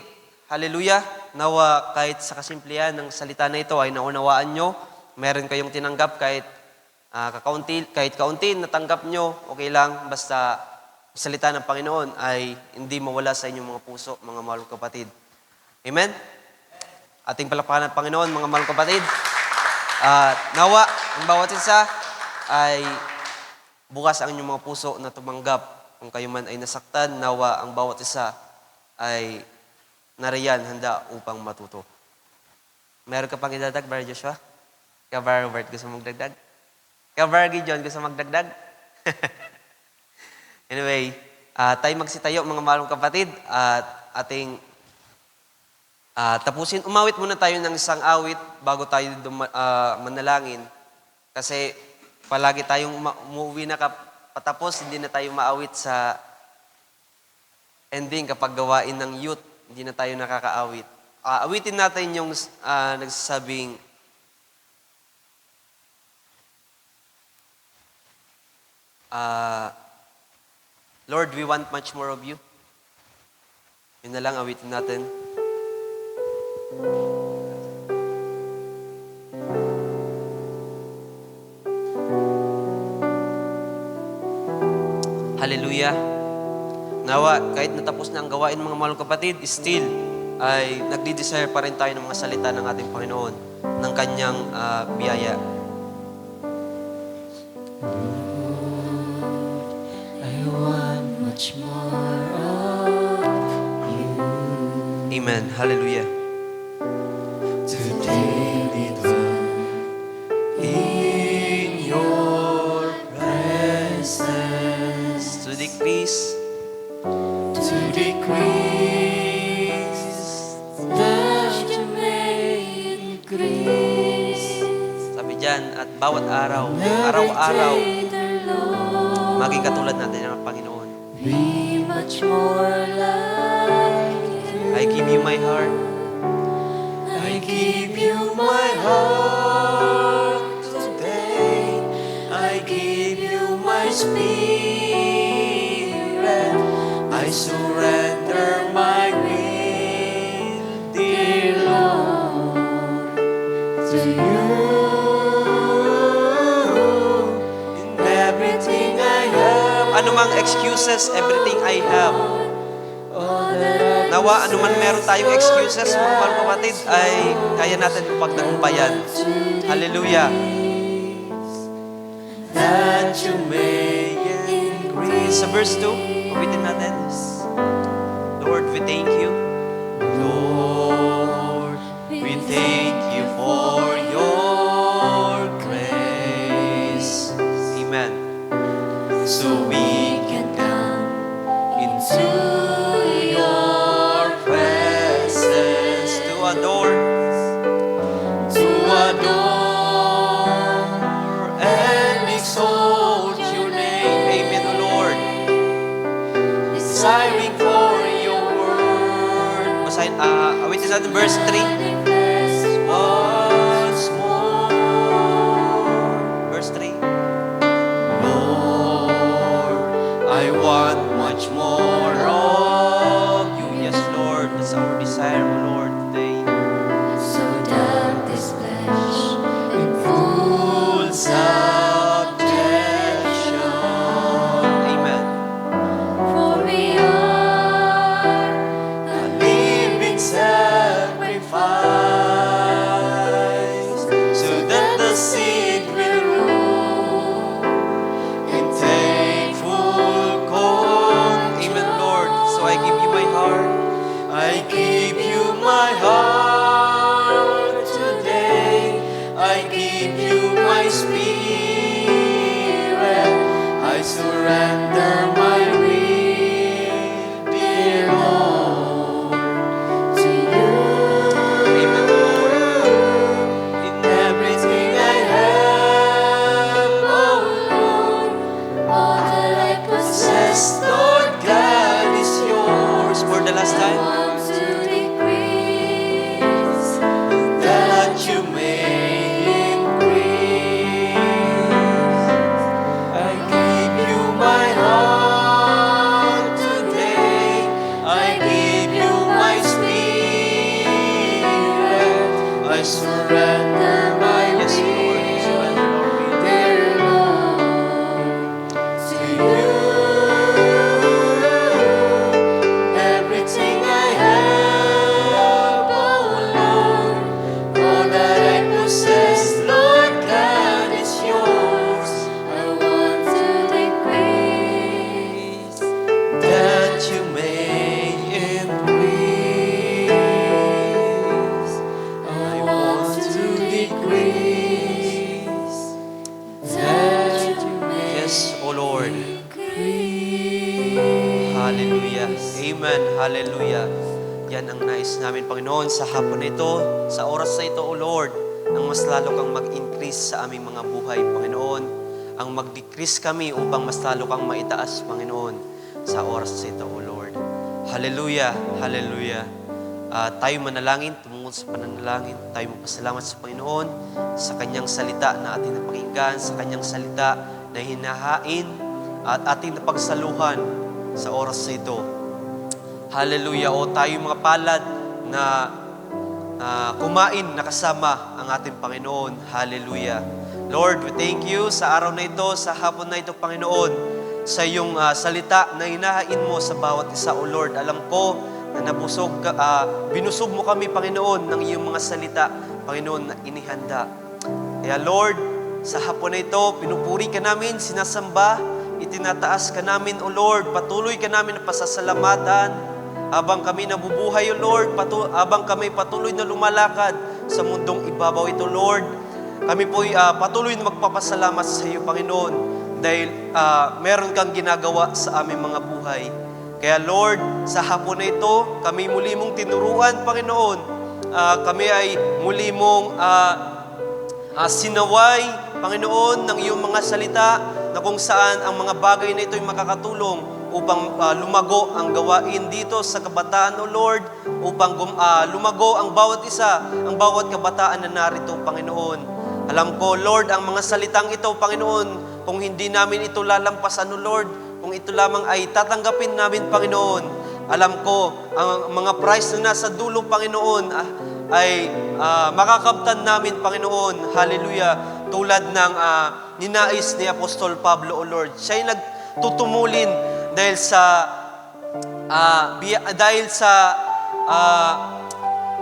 Hallelujah! Nawa kahit sa kasimplihan ng salita na ito ay naunawaan nyo, meron kayong tinanggap kahit kaunti natanggap nyo, okay lang, basta salita ng Panginoon ay hindi mawala sa inyong mga puso, mga malong kapatid. Amen? Ating palakpakan ng Panginoon, mga malong kapatid. Nawa, ang bawat isa ay bukas ang inyong mga puso na tumanggap. Kung kayo man ay nasaktan, nawa ang bawat isa ay nariyan, handa upang matuto. Meron ka pang idadag, Brother Joshua? Brother Robert, gusto magdagdag? Brother Gideon, gusto magdagdag? Anyway, tayo magsitayo, mga malong kapatid, at ating tapusin. Umawit muna tayo ng isang awit bago tayo manalangin. Kasi palagi tayong umuwi na patapos, hindi na tayo maawit sa ending kapag gawain ng youth. Hindi na tayo nakakaawit. Awitin natin yung nagsasabing, Lord, we want much more of you. Yun na lang, awitin natin. Hallelujah. Nawa, kahit natapos na ang gawain mga malong kapatid, still ay nagdi-desire pa rin tayo ng mga salita ng ating Panginoon, ng kanyang biyaya. I want much more of you. Amen. Hallelujah. Today we dwell in your presence. To decrease, To decrease that you may increase. sabi dyan, at bawat araw, araw-araw, Meditator, Lord, maging katulad natin ng Panginoon. be much more like you. I give you my heart. I give you my heart today. I give you my spirit. I surrender my will, dear Lord, to you. In everything I have, Anumang excuses, everything I have. all that I Nawa, anuman meron tayong excuses, mga malong kapatid, ay kaya natin pagtagumpayan. Hallelujah. that you may increase. Sa verse 2, ulitin natin. Lord, we thank you. Lord, we thank you for your grace. Amen. So we can come into your presence To adore. to adore and exalt your name. Amen, O Lord. Desiring for your word Basahin, awitin natin verse 3. once more. Verse 3. Lord, I want much more of you. Yes, Lord. That's our desire, O Lord, today. So that this flesh in Full subjection. Amen. for we are A living sacrifice, so that the seed will root in thankful corn. Amen, Lord. So I give you my heart. I give you my heart today. I give you my spirit. I surrender my will, dear Lord, to you. Amen, Lord. In everything I have, oh Lord, all that I possess. possess, Lord God, is yours. For the last I time. want to decrease, That you may increase. I give you my heart today. I give you my spirit. I surrender my Yes, Lord. will, Surrender our will. dear Lord, to you. Everything I have, oh Lord, all that I possess, Lord God, is yours. I want to decrease, That you may increase. I want to decrease. That you may Yes, O Lord. increase. Hallelujah. Amen. Hallelujah. Yan ang nais namin, Panginoon, sa hapon na ito, sa oras na ito, O Lord, nang mas lalo kang mag-increase sa aming mga buhay, Panginoon. Ang mag-decrease kami upang mas lalo kang maitaas, Panginoon, sa oras na ito, O Lord. Hallelujah. Hallelujah. Tayo manalangin, tumungon sa pananalangin. Tayo magpasalamat sa Panginoon sa Kanyang salita na ating napakinggan, sa Kanyang salita na hinahain at ating napagsaluhan sa oras na ito. Hallelujah. O tayo mga palad na kumain na kasama ang ating Panginoon. Hallelujah. Lord, we thank you sa araw na ito, sa hapon na ito, Panginoon, sa iyong salita na hinahain mo sa bawat isa, O Lord. Alam ko na binusog mo kami, Panginoon, ng iyong mga salita, Panginoon, na inihanda. Kaya Lord, sa hapon na ito, pinupuri ka namin, sinasamba, itinataas ka namin, O Lord. Patuloy ka namin na pasasalamatan habang kami nabubuhay, O Lord. Habang kami patuloy na lumalakad sa mundong ibabaw ito, Lord. Kami po'y patuloy na magpapasalamat sa iyo, Panginoon, dahil meron kang ginagawa sa aming mga buhay. Kaya Lord, sa hapon na ito, kami muli mong tinuruan, Panginoon. Kami ay muli mong sinaway, Panginoon, ng iyong mga salita na kung saan ang mga bagay na ito ay makakatulong upang lumago ang gawain dito sa kabataan, O Lord, upang lumago ang bawat isa, ang bawat kabataan na narito, Panginoon. Alam ko, Lord, ang mga salitang ito, Panginoon, kung hindi namin ito lalampasan, O Lord, kung ito lamang ay tatanggapin namin, Panginoon, alam ko, ang mga prize na nasa dulo, Panginoon, ay makakamtan namin, Panginoon. Hallelujah. Tulad ng ninais ni Apostol Pablo, O Lord. Siya ay nagtutumulin dahil sa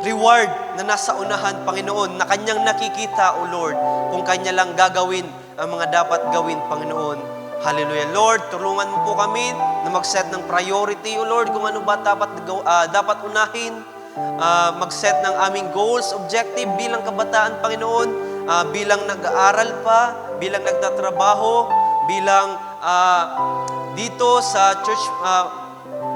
reward na nasa unahan, Panginoon, na kanyang nakikita, O Lord, kung kanya lang gagawin ang mga dapat gawin, Panginoon. Hallelujah. Lord, tulungan mo po kami na mag-set ng priority, O Lord, kung ano ba dapat unahin. Mag-set ng aming goals, objective bilang kabataan, Panginoon, bilang nag-aaral pa, bilang nagtatrabaho, bilang dito sa church,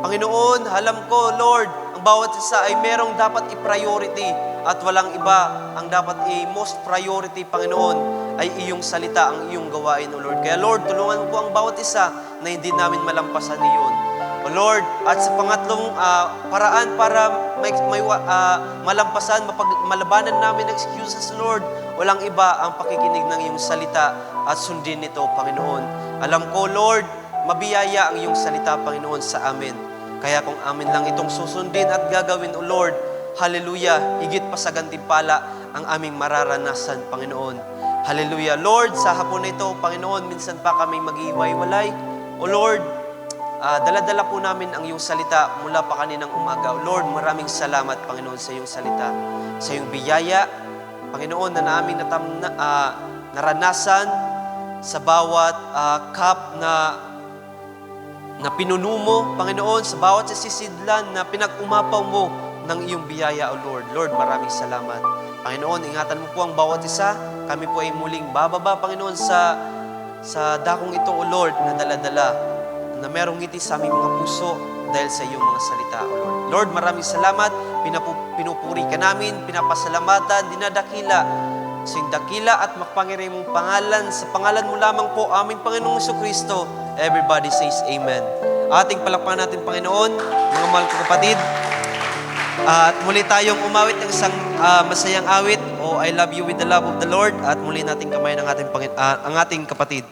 Panginoon, alam ko, Lord, ang bawat isa ay merong dapat i-priority at walang iba ang dapat i-most priority, Panginoon, ay iyong salita, ang iyong gawain, O Lord. Kaya Lord, tulungan mo po ang bawat isa na hindi namin malampasan iyon. O Lord, at sa pangatlong paraan para malampasan, malabanan namin ang excuses, Lord, walang iba ang pakikinig ng iyong salita at sundin nito, Panginoon. Alam ko, Lord, mabiyaya ang iyong salita, Panginoon, sa amin. Kaya kung amin lang itong susundin at gagawin, O Lord, hallelujah, higit pa sa gantimpala ang aming mararanasan, Panginoon. Hallelujah. Lord, sa hapon na ito, Panginoon, minsan pa kami mag-iwalay. O Lord, dala-dala po namin ang iyong salita mula pa kaninang umaga. O Lord, maraming salamat, Panginoon, sa iyong salita, sa iyong biyaya, Panginoon, na namin naranasan sa bawat cup na pinuno mo, Panginoon, sa bawat sisidlan na pinag-umapaw mo ng iyong biyaya, O Lord. Lord, maraming salamat. Panginoon, ingatan mo po ang bawat isa. Kami po ay muling bababa, Panginoon, sa dakong ito, O Lord, na dala-dala, na merong ngiti sa aming mga puso dahil sa iyong mga salita, O Lord. Lord, maraming salamat. Pinupuri ka namin, pinapasalamatan, dinadakila sa iyong dakila at makapangyarihan mong pangalan. Sa pangalan mo lamang po, aming Panginoong Jesucristo. Everybody says Amen. Ating palakpakan natin, Panginoon, mga mahal ko kapatid. At muli tayong umawit ng isang masayang awit, O I Love You with the Love of the Lord. At muli nating kamay ng ang ating kapatid.